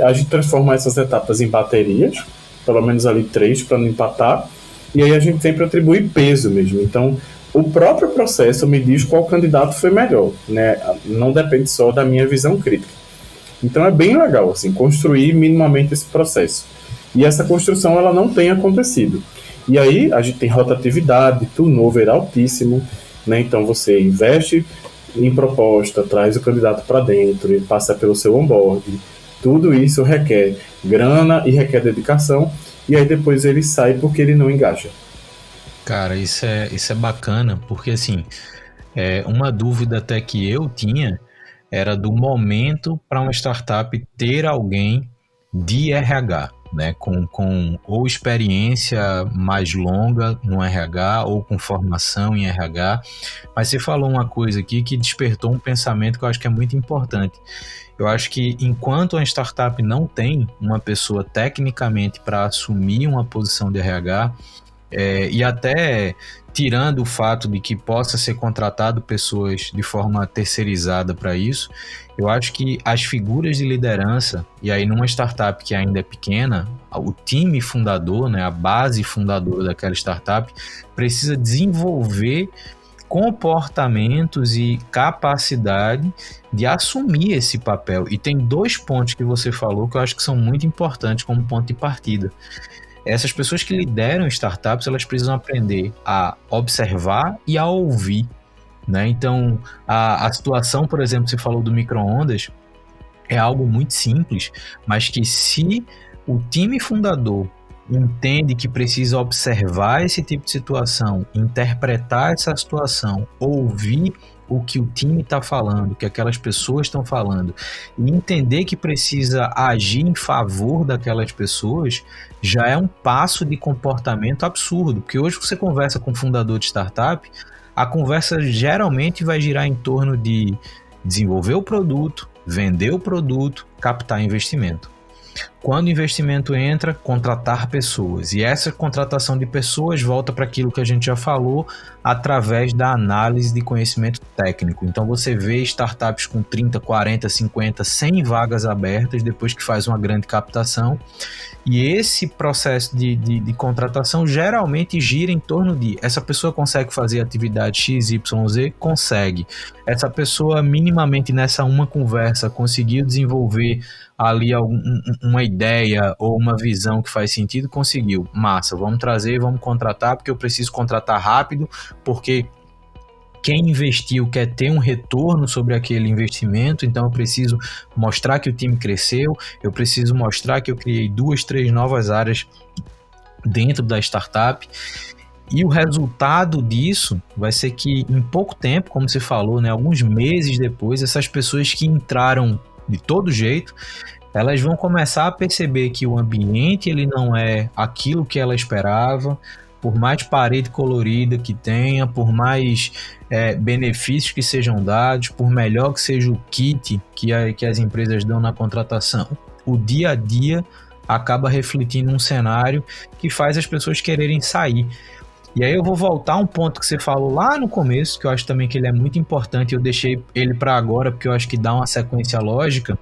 A gente transforma essas etapas em baterias, pelo menos ali 3 para não empatar, e aí a gente sempre atribui peso mesmo. Então, o próprio processo me diz qual candidato foi melhor, né? Não depende só da minha visão crítica. Então é bem legal, assim, construir minimamente esse processo. E essa construção, ela não tem acontecido. E aí a gente tem rotatividade, turnover altíssimo, né? Então você investe em proposta, traz o candidato para dentro, ele passa pelo seu onboarding. Tudo isso requer grana e requer dedicação, e aí depois ele sai porque ele não engaja. Cara, isso é bacana, porque assim, uma dúvida até que eu tinha era do momento para uma startup ter alguém de RH, né, com ou experiência mais longa no RH ou com formação em RH. Mas você falou uma coisa aqui que despertou um pensamento que eu acho que é muito importante. Eu acho que enquanto a startup não tem uma pessoa tecnicamente para assumir uma posição de RH, e até tirando o fato de que possa ser contratado pessoas de forma terceirizada para isso, eu acho que as figuras de liderança, e aí numa startup que ainda é pequena, o time fundador, né, a base fundadora daquela startup, precisa desenvolver comportamentos e capacidade de assumir esse papel. E tem 2 pontos que você falou que eu acho que são muito importantes como ponto de partida. Essas pessoas que lideram startups, elas precisam aprender a observar e a ouvir, né? Então, a situação, por exemplo, você falou do micro-ondas, é algo muito simples, mas que se o time fundador entende que precisa observar esse tipo de situação, interpretar essa situação, ouvir o que o time está falando, o que aquelas pessoas estão falando, e entender que precisa agir em favor daquelas pessoas, já é um passo de comportamento absurdo, porque hoje você conversa com um fundador de startup, a conversa geralmente vai girar em torno de desenvolver o produto, vender o produto, captar investimento. Quando o investimento entra, contratar pessoas. E essa contratação de pessoas volta para aquilo que a gente já falou, através da análise de conhecimento técnico. Então você vê startups com 30, 40, 50, 100 vagas abertas depois que faz uma grande captação. E esse processo de contratação geralmente gira em torno de: essa pessoa consegue fazer atividade XYZ? Consegue. Essa pessoa minimamente nessa uma conversa conseguiu desenvolver ali uma ideia ou uma visão que faz sentido? Conseguiu. Massa, vamos trazer, vamos contratar, porque eu preciso contratar rápido, porque quem investiu quer ter um retorno sobre aquele investimento, então eu preciso mostrar que o time cresceu, eu preciso mostrar que eu criei 2, 3 novas áreas dentro da startup. E o resultado disso vai ser que em pouco tempo, como você falou, né, alguns meses depois, essas pessoas que entraram de todo jeito, elas vão começar a perceber que o ambiente ele não é aquilo que ela esperava, por mais parede colorida que tenha, por mais benefícios que sejam dados, por melhor que seja o kit que as empresas dão na contratação, o dia a dia acaba refletindo um cenário que faz as pessoas quererem sair. E aí eu vou voltar a um ponto que você falou lá no começo, que eu acho também que ele é muito importante, eu deixei ele para agora porque eu acho que dá uma sequência lógica,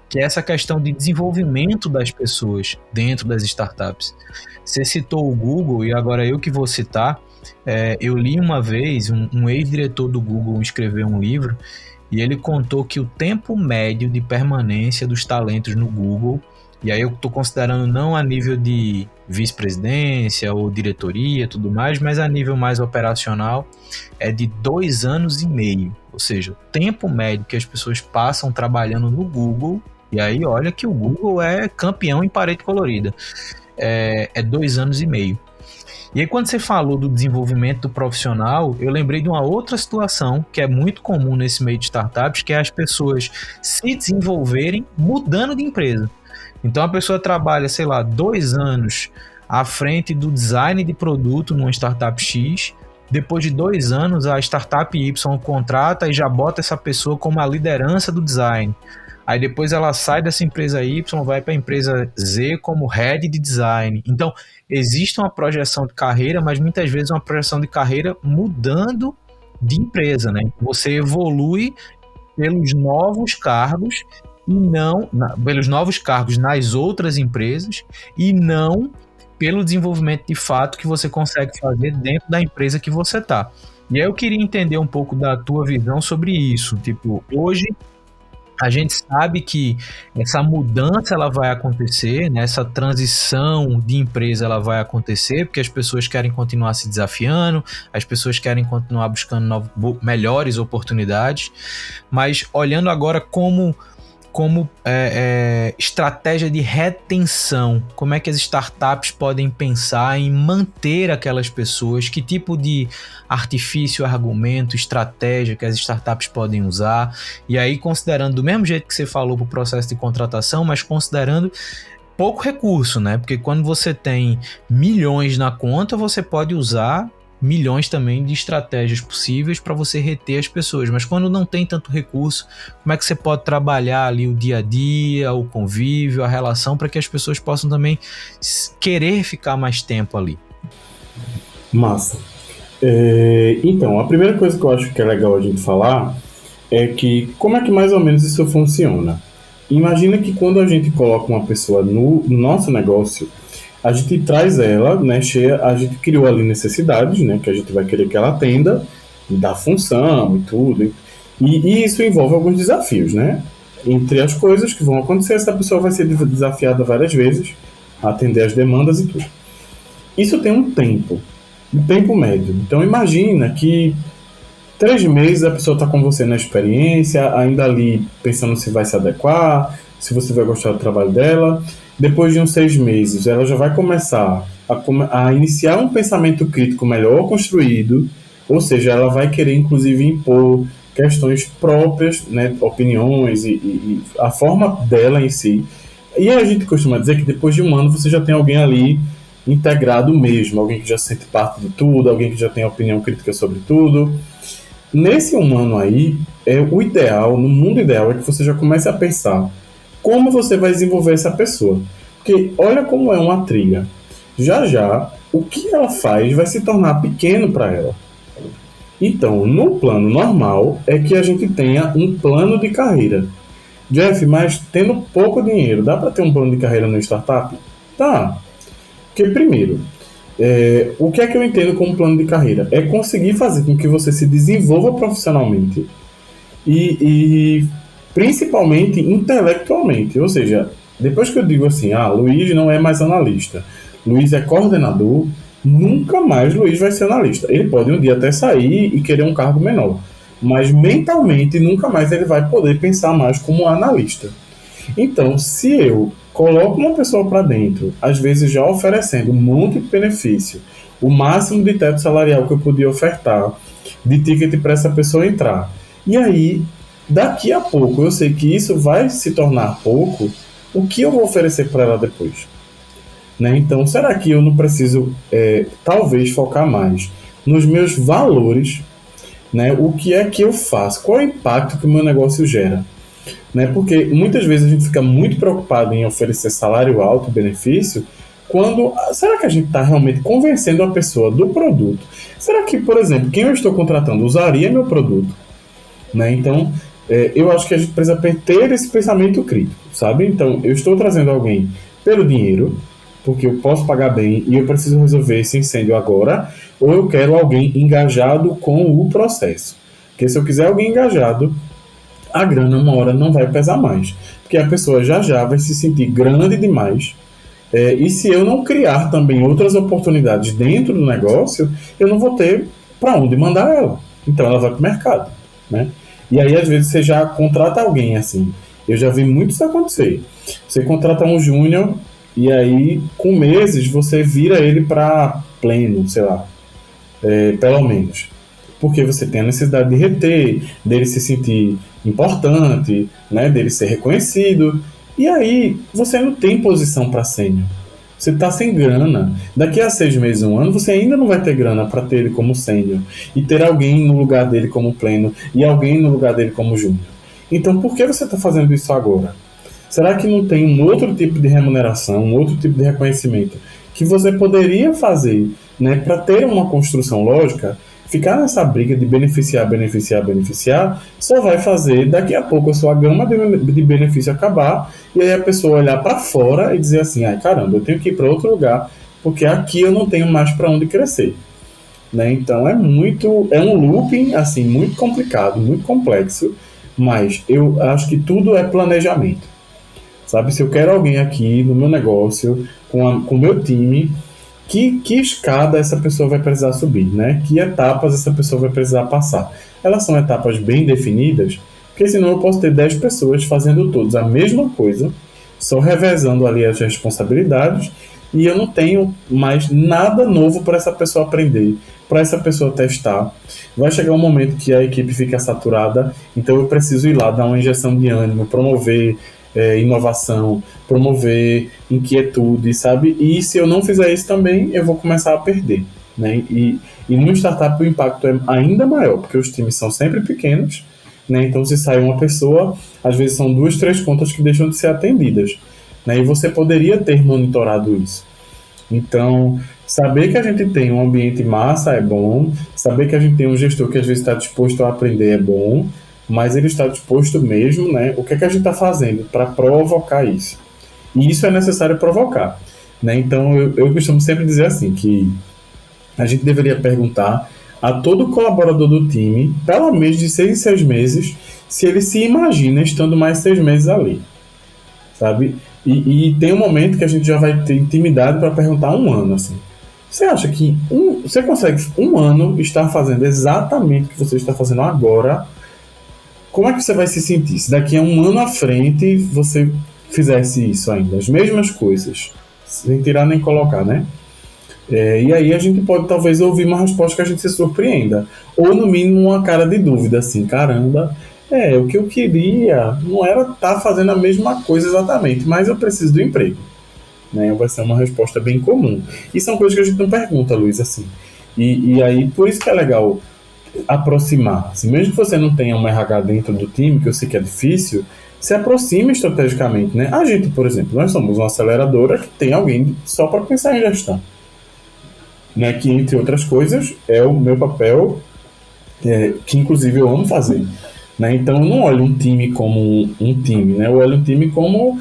que é essa questão de desenvolvimento das pessoas dentro das startups. Você citou o Google, e agora eu que vou citar, eu li uma vez, um ex-diretor do Google escreveu um livro, e ele contou que o tempo médio de permanência dos talentos no Google, e aí eu estou considerando não a nível de vice-presidência ou diretoria e tudo mais, mas a nível mais operacional, é de 2 anos e meio. Ou seja, o tempo médio que as pessoas passam trabalhando no Google, e aí olha que o Google é campeão em parede colorida, é 2 anos e meio. E aí quando você falou do desenvolvimento do profissional, eu lembrei de uma outra situação que é muito comum nesse meio de startups, que é as pessoas se desenvolverem mudando de empresa. Então a pessoa trabalha, sei lá, 2 anos à frente do design de produto numa startup X, depois de 2 anos a startup Y contrata e já bota essa pessoa como a liderança do design. Aí depois ela sai dessa empresa Y, vai para a empresa Z como head de design. Então existe uma projeção de carreira, mas muitas vezes uma projeção de carreira mudando de empresa, né? Você evolui pelos novos cargos e não pelos novos cargos nas outras empresas e não pelo desenvolvimento de fato que você consegue fazer dentro da empresa que você está. E aí eu queria entender um pouco da tua visão sobre isso. Tipo, hoje a gente sabe que essa mudança ela vai acontecer, né? Essa transição de empresa ela vai acontecer, porque as pessoas querem continuar se desafiando, as pessoas querem continuar buscando melhores oportunidades, mas olhando agora como estratégia de retenção, como é que as startups podem pensar em manter aquelas pessoas, que tipo de artifício, argumento, estratégia que as startups podem usar, e aí considerando do mesmo jeito que você falou para o processo de contratação, mas considerando pouco recurso, né? Porque quando você tem milhões na conta, você pode usar milhões também de estratégias possíveis para você reter as pessoas, mas quando não tem tanto recurso, como é que você pode trabalhar ali o dia a dia, o convívio, a relação, para que as pessoas possam também querer ficar mais tempo ali? Massa. Então, a primeira coisa que eu acho que é legal a gente falar é que como é que mais ou menos isso funciona. Imagina que quando a gente coloca uma pessoa no nosso negócio, a gente traz ela, né, cheia, a gente criou ali necessidades, né, que a gente vai querer que ela atenda, da função e tudo. E isso envolve alguns desafios, né? Entre as coisas que vão acontecer, essa pessoa vai ser desafiada várias vezes a atender as demandas e tudo. Isso tem um tempo médio. Então imagina que 3 meses a pessoa está com você na experiência, ainda ali pensando se vai se adequar, se você vai gostar do trabalho dela. Depois de uns 6 meses, ela já vai começar a iniciar um pensamento crítico melhor construído, ou seja, ela vai querer inclusive impor questões próprias, né, opiniões e a forma dela em si. E a gente costuma dizer que depois de 1 ano você já tem alguém ali integrado mesmo, alguém que já sente parte de tudo, alguém que já tem opinião crítica sobre tudo. Nesse 1 ano aí, o ideal, no mundo ideal, é que você já comece a pensar como você vai desenvolver essa pessoa. Porque olha como é uma trilha. Já, o que ela faz vai se tornar pequeno para ela. Então, no plano normal, é que a gente tenha um plano de carreira. Jeff, mas tendo pouco dinheiro, dá para ter um plano de carreira no startup? Tá. Porque, primeiro, o que é que eu entendo como plano de carreira? É conseguir fazer com que você se desenvolva profissionalmente e principalmente intelectualmente. Ou seja, depois que eu digo assim, Luiz não é mais analista, Luiz é coordenador, nunca mais Luiz vai ser analista. Ele pode um dia até sair e querer um cargo menor, mas mentalmente nunca mais ele vai poder pensar mais como analista. Então, se eu coloco uma pessoa para dentro, às vezes já oferecendo um monte de benefício, o máximo de teto salarial que eu podia ofertar, de ticket para essa pessoa entrar, e aí, daqui a pouco, eu sei que isso vai se tornar pouco, o que eu vou oferecer para ela depois? Né? Então, será que eu não preciso, talvez, focar mais nos meus valores, né? O que é que eu faço? Qual é o impacto que o meu negócio gera? Né? Porque muitas vezes a gente fica muito preocupado em oferecer salário alto, benefício, quando será que a gente está realmente convencendo a pessoa do produto? Será que, por exemplo, quem eu estou contratando usaria meu produto? Né? Então, eu acho que a gente precisa ter esse pensamento crítico, sabe? Então, eu estou trazendo alguém pelo dinheiro, porque eu posso pagar bem e eu preciso resolver esse incêndio agora, ou eu quero alguém engajado com o processo. Porque se eu quiser alguém engajado, a grana uma hora não vai pesar mais, porque a pessoa já vai se sentir grande demais, e se eu não criar também outras oportunidades dentro do negócio, eu não vou ter para onde mandar ela, então ela vai para o mercado, né? E aí às vezes você já contrata alguém assim, eu já vi muito isso acontecer, você contrata um júnior e aí com meses você vira ele para pleno, sei lá, pelo menos, porque você tem a necessidade de reter, dele se sentir importante, né, dele ser reconhecido, e aí você não tem posição para sênior. Você está sem grana. Daqui a 6 meses, 1 ano, você ainda não vai ter grana para ter ele como sênior e ter alguém no lugar dele como pleno e alguém no lugar dele como júnior. Então, por que você está fazendo isso agora? Será que não tem um outro tipo de remuneração, um outro tipo de reconhecimento que você poderia fazer, né, para ter uma construção lógica? Ficar nessa briga de beneficiar, só vai fazer daqui a pouco a sua gama de benefício acabar e aí a pessoa olhar para fora e dizer assim, ai caramba, eu tenho que ir para outro lugar porque aqui eu não tenho mais para onde crescer. né? Então é um looping assim muito complicado, muito complexo, mas eu acho que tudo é planejamento. Sabe, se eu quero alguém aqui no meu negócio, com o meu time, que escada essa pessoa vai precisar subir, né? Que etapas essa pessoa vai precisar passar. Elas são etapas bem definidas, porque senão eu posso ter 10 pessoas fazendo todos a mesma coisa, só revezando ali as responsabilidades, e eu não tenho mais nada novo para essa pessoa aprender, para essa pessoa testar. Vai chegar um momento que a equipe fica saturada, então eu preciso ir lá dar uma injeção de ânimo, promover inovação, promover inquietude, sabe? E se eu não fizer isso também, eu vou começar a perder, né? E numa startup o impacto é ainda maior, porque os times são sempre pequenos, né? Então se sai uma pessoa, às vezes são 2, 3 contas que deixam de ser atendidas, né? E você poderia ter monitorado isso. Então, saber que a gente tem um ambiente massa é bom, saber que a gente tem um gestor que às vezes está disposto a aprender é bom, mas ele está disposto mesmo, né? O que é que a gente está fazendo para provocar isso? E isso é necessário provocar, né? Então, eu costumo sempre dizer assim, que a gente deveria perguntar a todo colaborador do time, pelo menos de 6 em 6 meses, se ele se imagina estando mais 6 meses ali, sabe? E tem um momento que a gente já vai ter intimidade para perguntar 1 ano, assim. Você acha que você consegue 1 ano estar fazendo exatamente o que você está fazendo agora? Como é que você vai se sentir se daqui a 1 ano à frente você fizesse isso ainda? As mesmas coisas, sem tirar nem colocar, né? E aí a gente pode talvez ouvir uma resposta que a gente se surpreenda. Ou no mínimo uma cara de dúvida, assim, caramba, o que eu queria não era estar fazendo a mesma coisa exatamente, mas eu preciso do emprego. Né? Vai ser uma resposta bem comum. E são coisas que a gente não pergunta, Luiz, assim. E aí, por isso que é legal aproximar. Assim, mesmo que você não tenha um RH dentro do time, que eu sei que é difícil, se aproxime estrategicamente, né? A gente, por exemplo, nós somos uma aceleradora que tem alguém só para pensar em gestão. Né? Que, entre outras coisas, é o meu papel, que inclusive eu amo fazer. Né? Então, eu não olho um time como um time, né? Eu olho um time como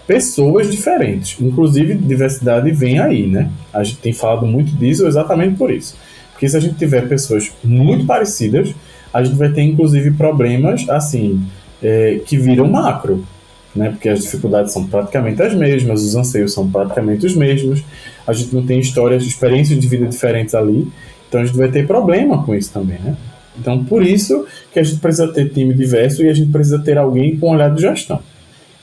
pessoas diferentes. Inclusive, diversidade vem aí, né? A gente tem falado muito disso exatamente por isso. Porque se a gente tiver pessoas muito parecidas, a gente vai ter, inclusive, problemas, assim, que viram macro, né? Porque as dificuldades são praticamente as mesmas, os anseios são praticamente os mesmos, a gente não tem experiências de vida diferentes ali, então a gente vai ter problema com isso também, né? Então, por isso que a gente precisa ter time diverso e a gente precisa ter alguém com olhar de gestão,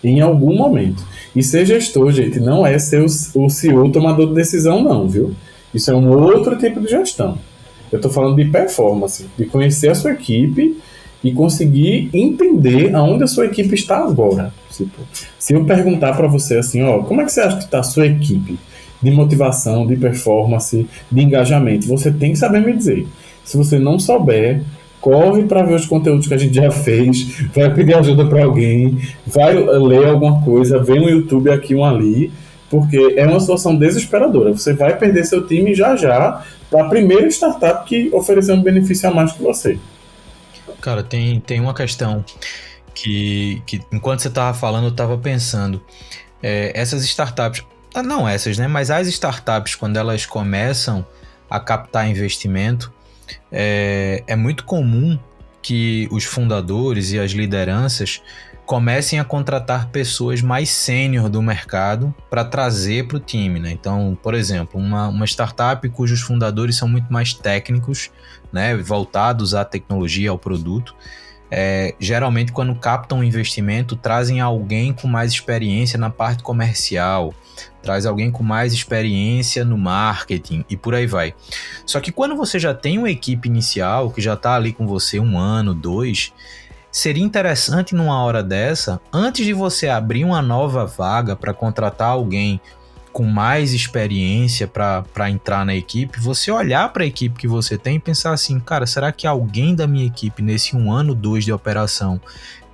em algum momento. E ser gestor, gente, não é ser o CEO tomador de decisão, não, viu? Isso é um outro tipo de gestão. Eu estou falando de performance, de conhecer a sua equipe e conseguir entender aonde a sua equipe está agora. Tipo, se eu perguntar para você assim, como é que você acha que está a sua equipe de motivação, de performance, de engajamento? Você tem que saber me dizer. Se você não souber, corre para ver os conteúdos que a gente já fez, vai pedir ajuda para alguém, vai ler alguma coisa, vê um YouTube aqui, um ali, porque é uma situação desesperadora. Você vai perder seu time já para a primeira startup que oferecer um benefício a mais que você. Cara, tem uma questão que enquanto você estava falando, eu estava pensando. Essas startups, não essas, né? Mas as startups, quando elas começam a captar investimento, é muito comum que os fundadores e as lideranças comecem a contratar pessoas mais sênior do mercado para trazer para o time, né? Então, por exemplo, uma startup cujos fundadores são muito mais técnicos, né, voltados à tecnologia, ao produto, geralmente quando captam um investimento, trazem alguém com mais experiência na parte comercial, traz alguém com mais experiência no marketing e por aí vai. Só que quando você já tem uma equipe inicial que já está ali com você 1 ano, 2, seria interessante numa hora dessa, antes de você abrir uma nova vaga para contratar alguém com mais experiência para entrar na equipe, você olhar para a equipe que você tem e pensar assim, cara, será que alguém da minha equipe nesse 1 ano, 2 de operação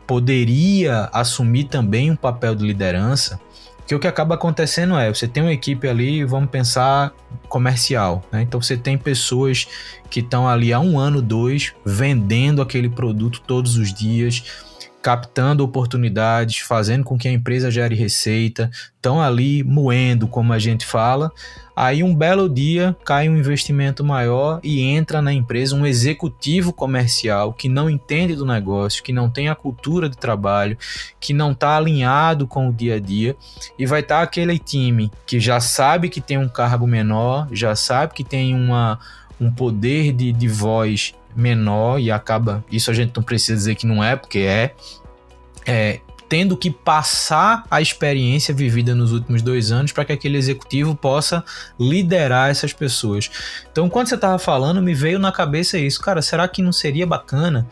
poderia assumir também um papel de liderança? Porque o que acaba acontecendo você tem uma equipe ali, vamos pensar comercial, né? Então você tem pessoas que estão ali há 1 ano, 2, vendendo aquele produto todos os dias, captando oportunidades, fazendo com que a empresa gere receita, estão ali moendo, como a gente fala. Aí um belo dia cai um investimento maior e entra na empresa um executivo comercial que não entende do negócio, que não tem a cultura de trabalho, que não está alinhado com o dia a dia, e vai estar aquele time que já sabe que tem um cargo menor, já sabe que tem um poder de voz menor, e acaba, isso a gente não precisa dizer que não é, porque tendo que passar a experiência vivida nos últimos 2 anos para que aquele executivo possa liderar essas pessoas. Então, quando você estava falando, me veio na cabeça isso, cara, será que não seria bacana,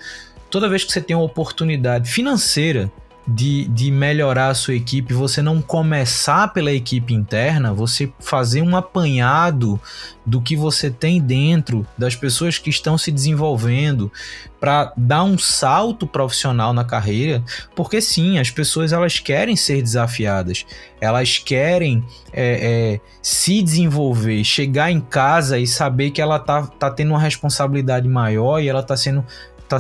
toda vez que você tem uma oportunidade financeira de melhorar a sua equipe, você não começar pela equipe interna, você fazer um apanhado do que você tem dentro, das pessoas que estão se desenvolvendo, para dar um salto profissional na carreira, porque sim, as pessoas elas querem ser desafiadas, elas querem se desenvolver, chegar em casa e saber que ela tá tendo uma responsabilidade maior e ela está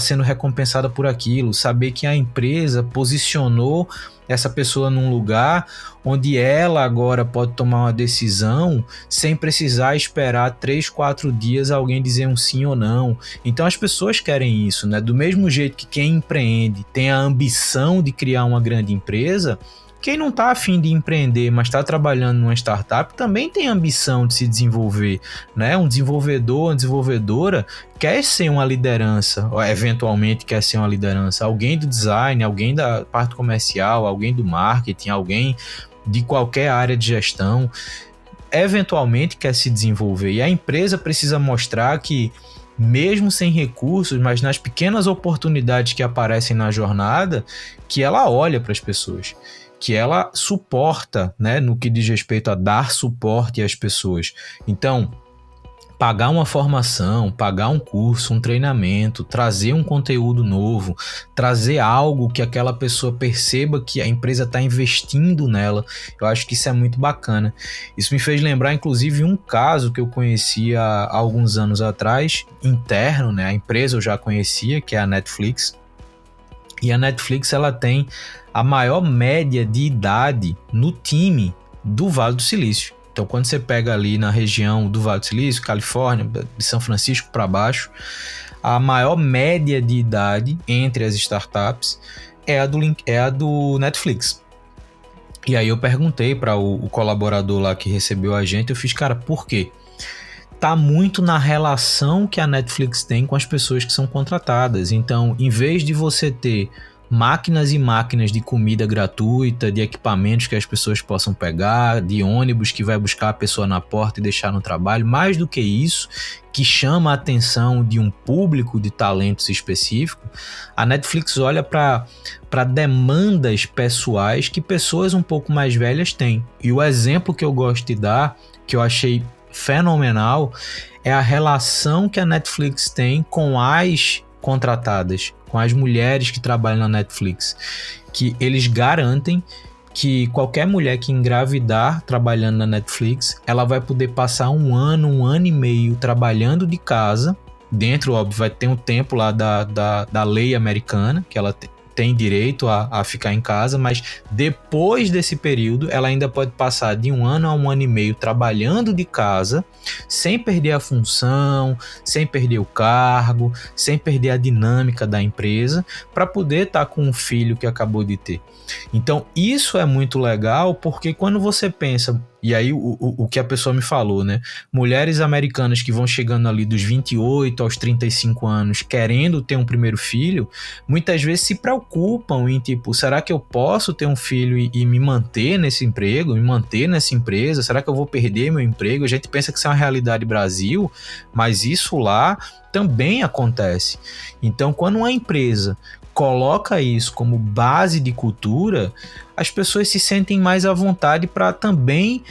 sendo recompensada por aquilo, saber que a empresa posicionou essa pessoa num lugar onde ela agora pode tomar uma decisão sem precisar esperar 3, 4 dias alguém dizer um sim ou não. Então as pessoas querem isso, né? Do mesmo jeito que quem empreende tem a ambição de criar uma grande empresa, quem não está afim de empreender, mas está trabalhando numa startup, também tem ambição de se desenvolver, né? Um desenvolvedor, uma desenvolvedora quer ser uma liderança, ou eventualmente quer ser uma liderança. Alguém do design, alguém da parte comercial, alguém do marketing, alguém de qualquer área de gestão, eventualmente quer se desenvolver. E a empresa precisa mostrar que, mesmo sem recursos, mas nas pequenas oportunidades que aparecem na jornada, que ela olha para as pessoas, que ela suporta, né, no que diz respeito a dar suporte às pessoas. Então, pagar uma formação, pagar um curso, um treinamento, trazer um conteúdo novo, trazer algo que aquela pessoa perceba que a empresa está investindo nela, eu acho que isso é muito bacana. Isso me fez lembrar, inclusive, um caso que eu conhecia há alguns anos atrás, interno, né, a empresa eu já conhecia, que é a Netflix. E a Netflix ela tem a maior média de idade no time do Vale do Silício. Então, quando você pega ali na região do Vale do Silício, Califórnia, de São Francisco para baixo, a maior média de idade entre as startups é a do Netflix. E aí eu perguntei para o colaborador lá que recebeu a gente, eu fiz, cara, por quê? Tá muito na relação que a Netflix tem com as pessoas que são contratadas. Então, em vez de você ter máquinas e máquinas de comida gratuita, de equipamentos que as pessoas possam pegar, de ônibus que vai buscar a pessoa na porta e deixar no trabalho, mais do que isso, que chama a atenção de um público de talentos específico, a Netflix olha para demandas pessoais que pessoas um pouco mais velhas têm. E o exemplo que eu gosto de dar, que eu achei fenomenal, é a relação que a Netflix tem com as contratadas, com as mulheres que trabalham na Netflix, que eles garantem que qualquer mulher que engravidar trabalhando na Netflix, ela vai poder passar 1 ano e meio trabalhando de casa, dentro, óbvio, vai ter um tempo lá da lei americana, que ela tem direito a ficar em casa, mas depois desse período ela ainda pode passar de 1 ano a 1 ano e meio trabalhando de casa, sem perder a função, sem perder o cargo, sem perder a dinâmica da empresa, para poder estar com um filho que acabou de ter. Então isso é muito legal, porque quando você pensa, e aí o que a pessoa me falou, né? Mulheres americanas que vão chegando ali dos 28 aos 35 anos querendo ter um primeiro filho, muitas vezes se preocupam em tipo, será que eu posso ter um filho e me manter nesse emprego, me manter nessa empresa? Será que eu vou perder meu emprego? A gente pensa que isso é uma realidade Brasil, mas isso lá também acontece. Então, quando uma empresa coloca isso como base de cultura, as pessoas se sentem mais à vontade para também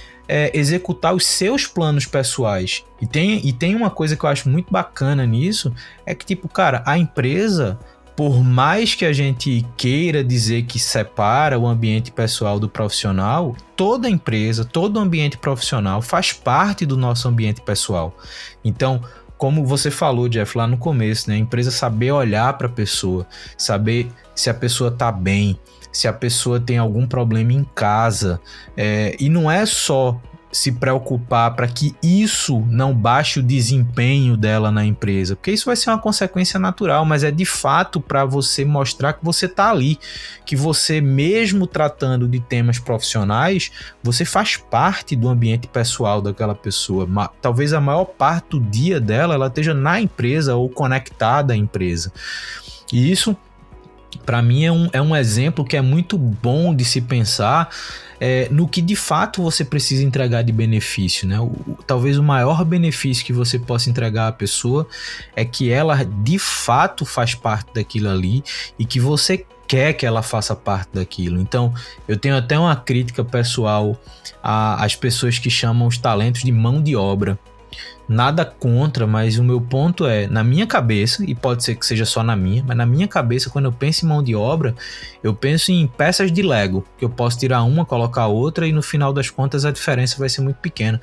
executar os seus planos pessoais. E tem uma coisa que eu acho muito bacana nisso, é que tipo, cara, a empresa, por mais que a gente queira dizer que separa o ambiente pessoal do profissional, toda empresa, todo ambiente profissional faz parte do nosso ambiente pessoal. Então, como você falou, Jeff, lá no começo, né? A empresa saber olhar para a pessoa, saber se a pessoa tá bem, se a pessoa tem algum problema em casa, e não é só se preocupar para que isso não baixe o desempenho dela na empresa, porque isso vai ser uma consequência natural, mas é de fato para você mostrar que você está ali, que você, mesmo tratando de temas profissionais, você faz parte do ambiente pessoal daquela pessoa. Talvez a maior parte do dia dela ela esteja na empresa ou conectada à empresa. E isso, para mim, é um exemplo que é muito bom de se pensar no que de fato você precisa entregar de benefício, né? Talvez o maior benefício que você possa entregar à pessoa é que ela de fato faz parte daquilo ali e que você quer que ela faça parte daquilo. Então, eu tenho até uma crítica pessoal às pessoas que chamam os talentos de mão de obra. Nada contra, mas o meu ponto é, na minha cabeça, e pode ser que seja só na minha, mas na minha cabeça, quando eu penso em mão de obra, eu penso em peças de Lego, que eu posso tirar uma, colocar outra e no final das contas a diferença vai ser muito pequena.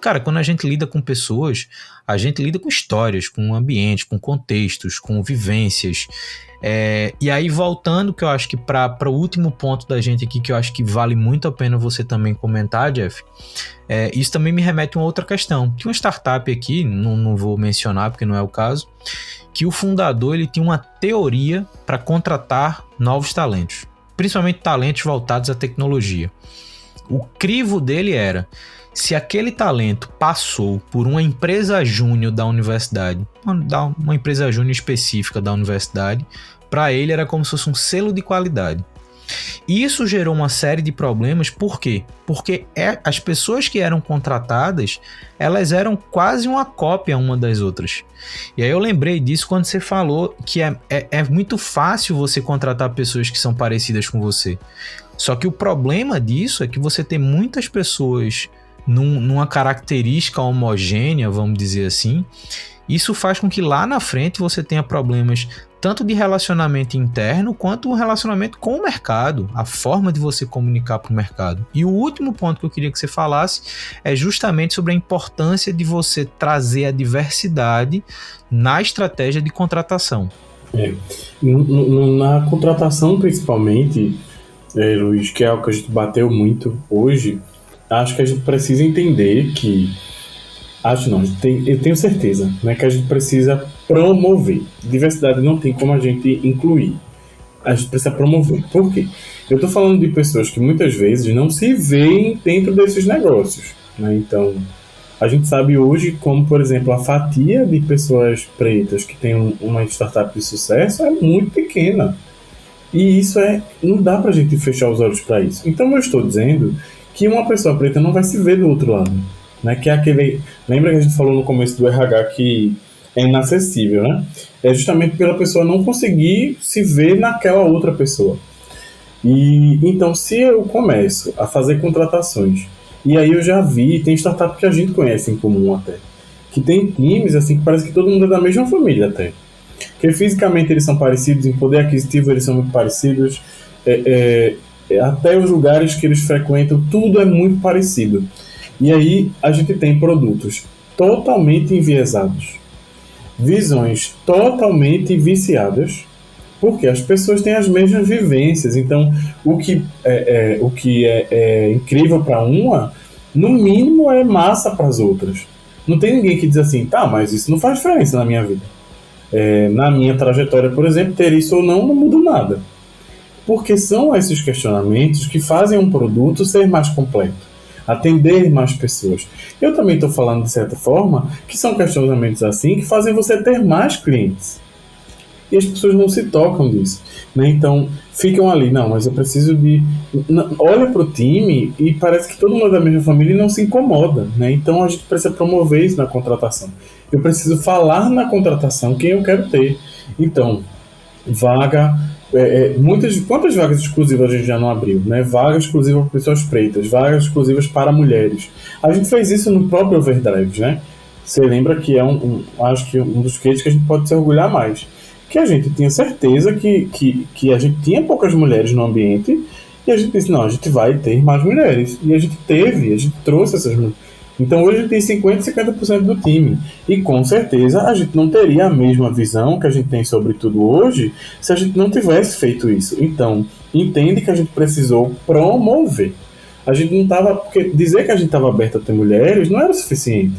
Cara, quando a gente lida com pessoas, a gente lida com histórias, com ambientes, com contextos, com vivências. E aí, voltando, que eu acho que para o último ponto da gente aqui, que eu acho que vale muito a pena você também comentar, Jeff, isso também me remete a uma outra questão. Tinha uma startup aqui, não vou mencionar porque não é o caso, que o fundador ele tinha uma teoria para contratar novos talentos, principalmente talentos voltados à tecnologia. O crivo dele era: se aquele talento passou por uma empresa júnior da universidade, uma empresa júnior específica da universidade, para ele era como se fosse um selo de qualidade. E isso gerou uma série de problemas, por quê? Porque as pessoas que eram contratadas, elas eram quase uma cópia uma das outras. E aí eu lembrei disso quando você falou que é muito fácil você contratar pessoas que são parecidas com você. Só que o problema disso é que você tem muitas pessoas numa característica homogênea, vamos dizer assim. Isso faz com que lá na frente você tenha problemas tanto de relacionamento interno quanto um relacionamento com o mercado, a forma de você comunicar para o mercado. E o último ponto que eu queria que você falasse é justamente sobre a importância de você trazer a diversidade na estratégia de contratação. Na contratação, principalmente, Luiz, que é algo que a gente bateu muito hoje, acho que a gente precisa entender que... eu tenho certeza, né, que a gente precisa promover. Diversidade não tem como a gente incluir. A gente precisa promover. Por quê? Eu estou falando de pessoas que muitas vezes não se veem dentro desses negócios, né? Então, a gente sabe hoje como, por exemplo, a fatia de pessoas pretas que tem uma startup de sucesso é muito pequena. E isso não dá para a gente fechar os olhos para isso. Então, eu estou dizendo que uma pessoa preta não vai se ver do outro lado, né? Que é aquele... Lembra que a gente falou no começo do RH que é inacessível, né? É justamente pela pessoa não conseguir se ver naquela outra pessoa. E então, se eu começo a fazer contratações, e aí eu já vi, tem startup que a gente conhece em comum até, que tem times assim que parece que todo mundo é da mesma família até. Porque fisicamente eles são parecidos, em poder aquisitivo eles são muito parecidos, até os lugares que eles frequentam, tudo é muito parecido. E aí a gente tem produtos totalmente enviesados, visões totalmente viciadas, porque as pessoas têm as mesmas vivências. Então, o que é incrível para uma, no mínimo é massa para as outras. Não tem ninguém que diz assim, tá, mas isso não faz diferença na minha vida. Na minha trajetória, por exemplo, ter isso ou não muda nada. Porque são esses questionamentos que fazem um produto ser mais completo, atender mais pessoas. Eu também estou falando, de certa forma, que são questionamentos assim que fazem você ter mais clientes. E as pessoas não se tocam disso, né? Então, ficam ali, não, mas eu preciso de... Olha para o time e parece que todo mundo é da mesma família e não se incomoda, né? Então, a gente precisa promover isso na contratação. Eu preciso falar na contratação quem eu quero ter. Então, vaga... quantas vagas exclusivas a gente já não abriu, né? Vagas exclusivas para pessoas pretas, vagas exclusivas para mulheres. A gente fez isso no próprio Overdrive, né? Você lembra que acho que um dos cases que a gente pode se orgulhar mais, que a gente tinha certeza que a gente tinha poucas mulheres no ambiente e a gente disse, não, a gente vai ter mais mulheres. E a gente trouxe essas mulheres. Então hoje a gente tem 50% e 50% do time. E com certeza a gente não teria a mesma visão que a gente tem sobre tudo hoje se a gente não tivesse feito isso. Então, entende que a gente precisou promover. A gente não estava. Porque dizer que a gente estava aberto a ter mulheres não era o suficiente.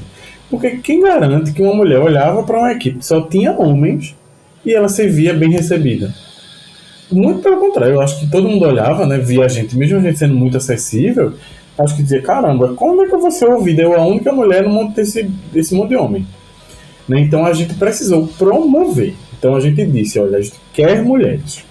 Porque quem garante que uma mulher olhava para uma equipe que só tinha homens e ela se via bem recebida? Muito pelo contrário, eu acho que todo mundo olhava, né, via a gente, mesmo a gente sendo muito acessível, acho que dizia, caramba, como é que eu vou ser ouvida? Eu a única mulher no mundo desse mundo de homem. Né? Então a gente precisou promover. Então a gente disse, olha, a gente quer mulheres.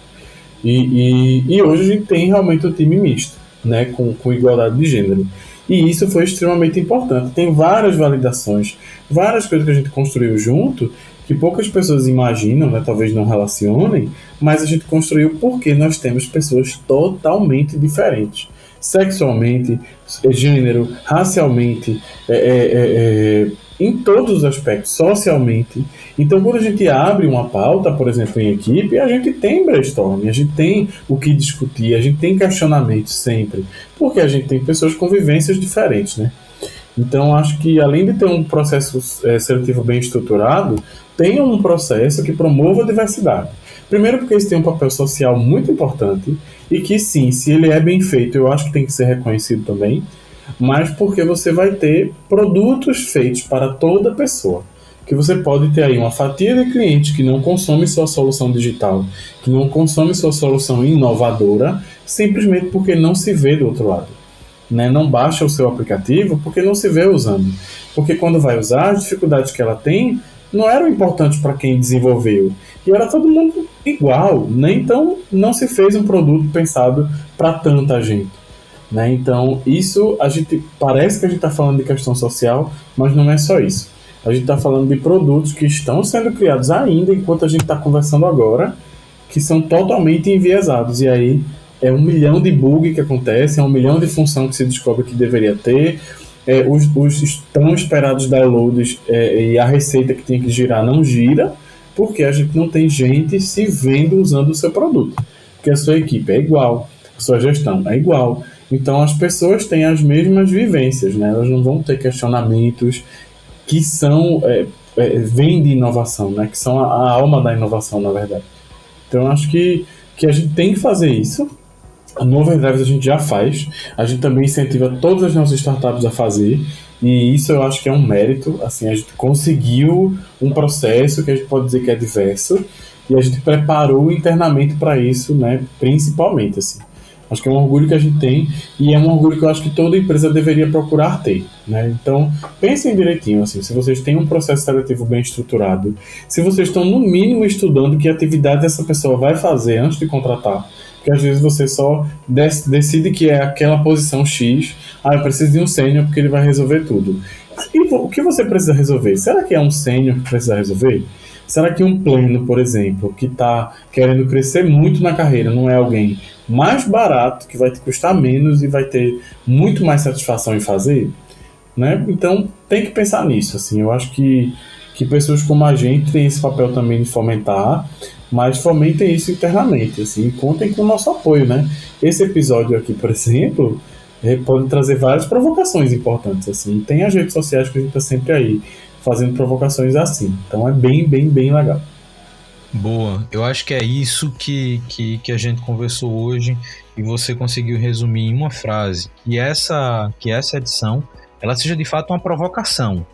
E hoje a gente tem realmente um time misto, né, com igualdade de gênero. E isso foi extremamente importante. Tem várias validações, várias coisas que a gente construiu junto, que poucas pessoas imaginam, né, talvez não relacionem, mas a gente construiu porque nós temos pessoas totalmente diferentes. Sexualmente, gênero, racialmente, em todos os aspectos, socialmente. Então, quando a gente abre uma pauta, por exemplo, em equipe, a gente tem brainstorming, a gente tem o que discutir, a gente tem questionamento sempre, porque a gente tem pessoas com vivências diferentes, né? Então, acho que além de ter um processo seletivo bem estruturado, tem um processo que promova a diversidade. Primeiro porque isso tem um papel social muito importante e que sim, se ele é bem feito, eu acho que tem que ser reconhecido também, mas porque você vai ter produtos feitos para toda pessoa. Que você pode ter aí uma fatia de clientes que não consome sua solução digital, que não consome sua solução inovadora, simplesmente porque não se vê do outro lado. Né? Não baixa o seu aplicativo porque não se vê usando. Porque quando vai usar, as dificuldades que ela tem não eram importantes para quem desenvolveu. E era todo mundo igual. Né? Então, não se fez um produto pensado para tanta gente. Né? Então, isso a gente parece que a gente está falando de questão social, mas não é só isso. A gente está falando de produtos que estão sendo criados ainda enquanto a gente está conversando agora, que são totalmente enviesados. E aí é 1 milhão de bugs que acontecem, é 1 milhão de funções que se descobre que deveria ter, os tão esperados downloads e a receita que tinha que girar não gira, porque a gente não tem gente se vendo usando o seu produto. Porque a sua equipe é igual, a sua gestão é igual. Então as pessoas têm as mesmas vivências, né? Elas não vão ter questionamentos que são vêm de inovação, né? Que são a alma da inovação, na verdade. Então eu acho que a gente tem que fazer isso. No Overdrive a gente já faz, a gente também incentiva todas as nossas startups a fazer, e isso eu acho que é um mérito. Assim, a gente conseguiu um processo que a gente pode dizer que é diverso, e a gente preparou internamente para isso, né? Principalmente, assim. Acho que é um orgulho que a gente tem e é um orgulho que eu acho que toda empresa deveria procurar ter, né? Então, pensem direitinho, assim, se vocês têm um processo seletivo bem estruturado, se vocês estão no mínimo estudando que atividade essa pessoa vai fazer antes de contratar, porque às vezes você só decide que é aquela posição X, eu preciso de um sênior porque ele vai resolver tudo. E o que você precisa resolver? Será que é um sênior que precisa resolver? Será que um pleno, por exemplo, que está querendo crescer muito na carreira, não é alguém mais barato, que vai te custar menos e vai ter muito mais satisfação em fazer? Né? Então, tem que pensar nisso. Assim. Eu acho que pessoas como a gente têm esse papel também de fomentar, mas fomentem isso internamente. Assim, e contem com o nosso apoio. Né? Esse episódio aqui, por exemplo, pode trazer várias provocações importantes. Assim. Tem as redes sociais que a gente está sempre aí fazendo provocações assim. Então é bem, bem, bem legal. Boa, eu acho que é isso que a gente conversou hoje e você conseguiu resumir em uma frase, que essa edição ela seja de fato uma provocação.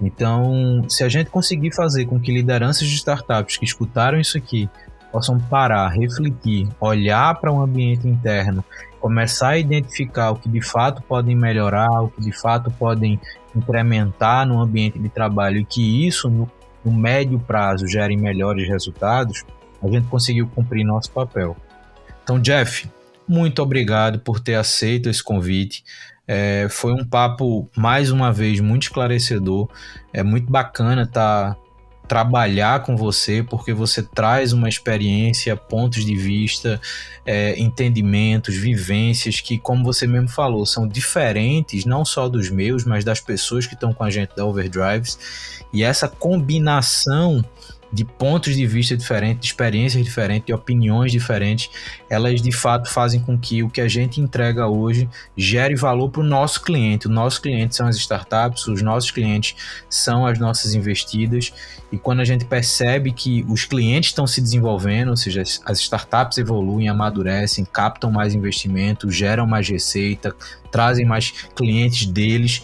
Então, se a gente conseguir fazer com que lideranças de startups que escutaram isso aqui possam parar, refletir, olhar para um ambiente interno, começar a identificar o que de fato podem melhorar, o que de fato podem incrementar no ambiente de trabalho e que isso no médio prazo gere melhores resultados, a gente conseguiu cumprir nosso papel. Então, Jeff, muito obrigado por ter aceito esse convite. Foi um papo, mais uma vez, muito esclarecedor. É muito bacana trabalhar com você, porque você traz uma experiência, pontos de vista, entendimentos, vivências que, como você mesmo falou, são diferentes, não só dos meus, mas das pessoas que estão com a gente da Overdrives. E essa combinação de pontos de vista diferentes, de experiências diferentes, de opiniões diferentes, elas de fato fazem com que o que a gente entrega hoje gere valor para o nosso cliente. O nosso cliente são as startups, os nossos clientes são as nossas investidas, e quando a gente percebe que os clientes estão se desenvolvendo, ou seja, as startups evoluem, amadurecem, captam mais investimento, geram mais receita, trazem mais clientes deles,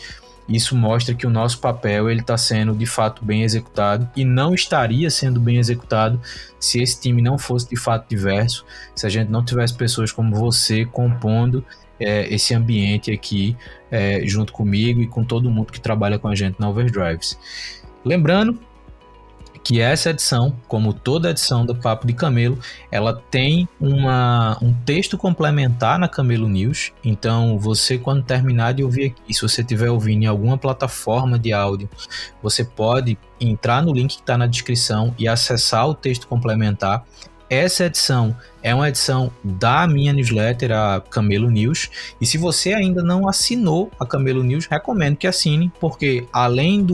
isso mostra que o nosso papel está sendo de fato bem executado, e não estaria sendo bem executado se esse time não fosse de fato diverso, se a gente não tivesse pessoas como você compondo esse ambiente aqui junto comigo e com todo mundo que trabalha com a gente na Overdrives. Lembrando que essa edição, como toda edição do Papo de Camelo, ela tem um texto complementar na Camelo News. Então você, quando terminar de ouvir aqui, se você estiver ouvindo em alguma plataforma de áudio, você pode entrar no link que está na descrição e acessar o texto complementar. Essa edição é uma edição da minha newsletter, a Camelo News, e se você ainda não assinou a Camelo News, recomendo que assine, porque além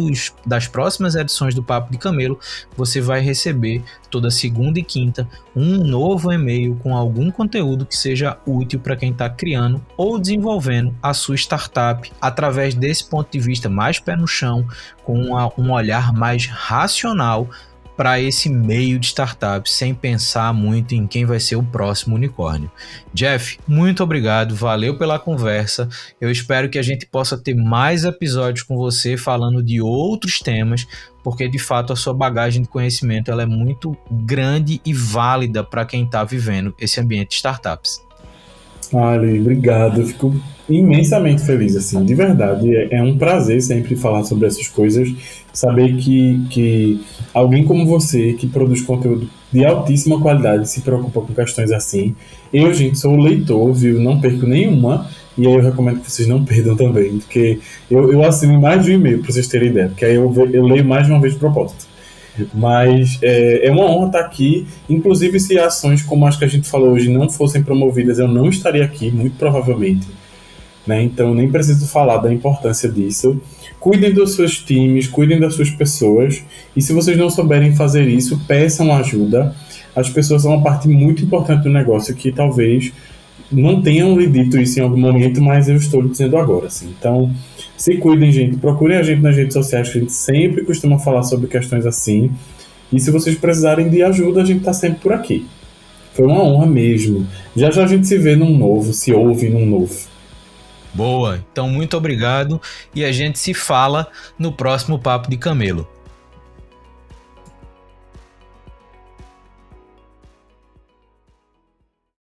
das próximas edições do Papo de Camelo, você vai receber toda segunda e quinta um novo e-mail com algum conteúdo que seja útil para quem está criando ou desenvolvendo a sua startup, através desse ponto de vista mais pé no chão, com um olhar mais racional para esse meio de startup, sem pensar muito em quem vai ser o próximo unicórnio. Jeff, muito obrigado, valeu pela conversa. Eu espero que a gente possa ter mais episódios com você falando de outros temas, porque de fato a sua bagagem de conhecimento ela é muito grande e válida para quem está vivendo esse ambiente de startups. Ali, obrigado. Eu fico imensamente feliz, assim, de verdade. É um prazer sempre falar sobre essas coisas, saber que alguém como você, que produz conteúdo de altíssima qualidade, se preocupa com questões assim. Eu, gente, sou leitor, viu? Não perco nenhuma, e aí eu recomendo que vocês não perdam também, porque eu assino mais de um e-mail, para vocês terem ideia, porque aí eu leio mais de uma vez de propósito. Mas é uma honra estar aqui. Inclusive, se ações como as que a gente falou hoje não fossem promovidas, eu não estaria aqui, muito provavelmente, né? Então nem preciso falar da importância disso. Cuidem dos seus times, cuidem das suas pessoas, e se vocês não souberem fazer isso, peçam ajuda. As pessoas são uma parte muito importante do negócio, que talvez não tenham lhe dito isso em algum momento, mas eu estou lhe dizendo agora, assim. Então se cuidem, gente. Procurem a gente nas redes sociais, que a gente sempre costuma falar sobre questões assim. E se vocês precisarem de ajuda, a gente está sempre por aqui. Foi uma honra mesmo. Já já a gente se vê num novo, se ouve num novo. Boa, então muito obrigado e a gente se fala no próximo Papo de Camelo.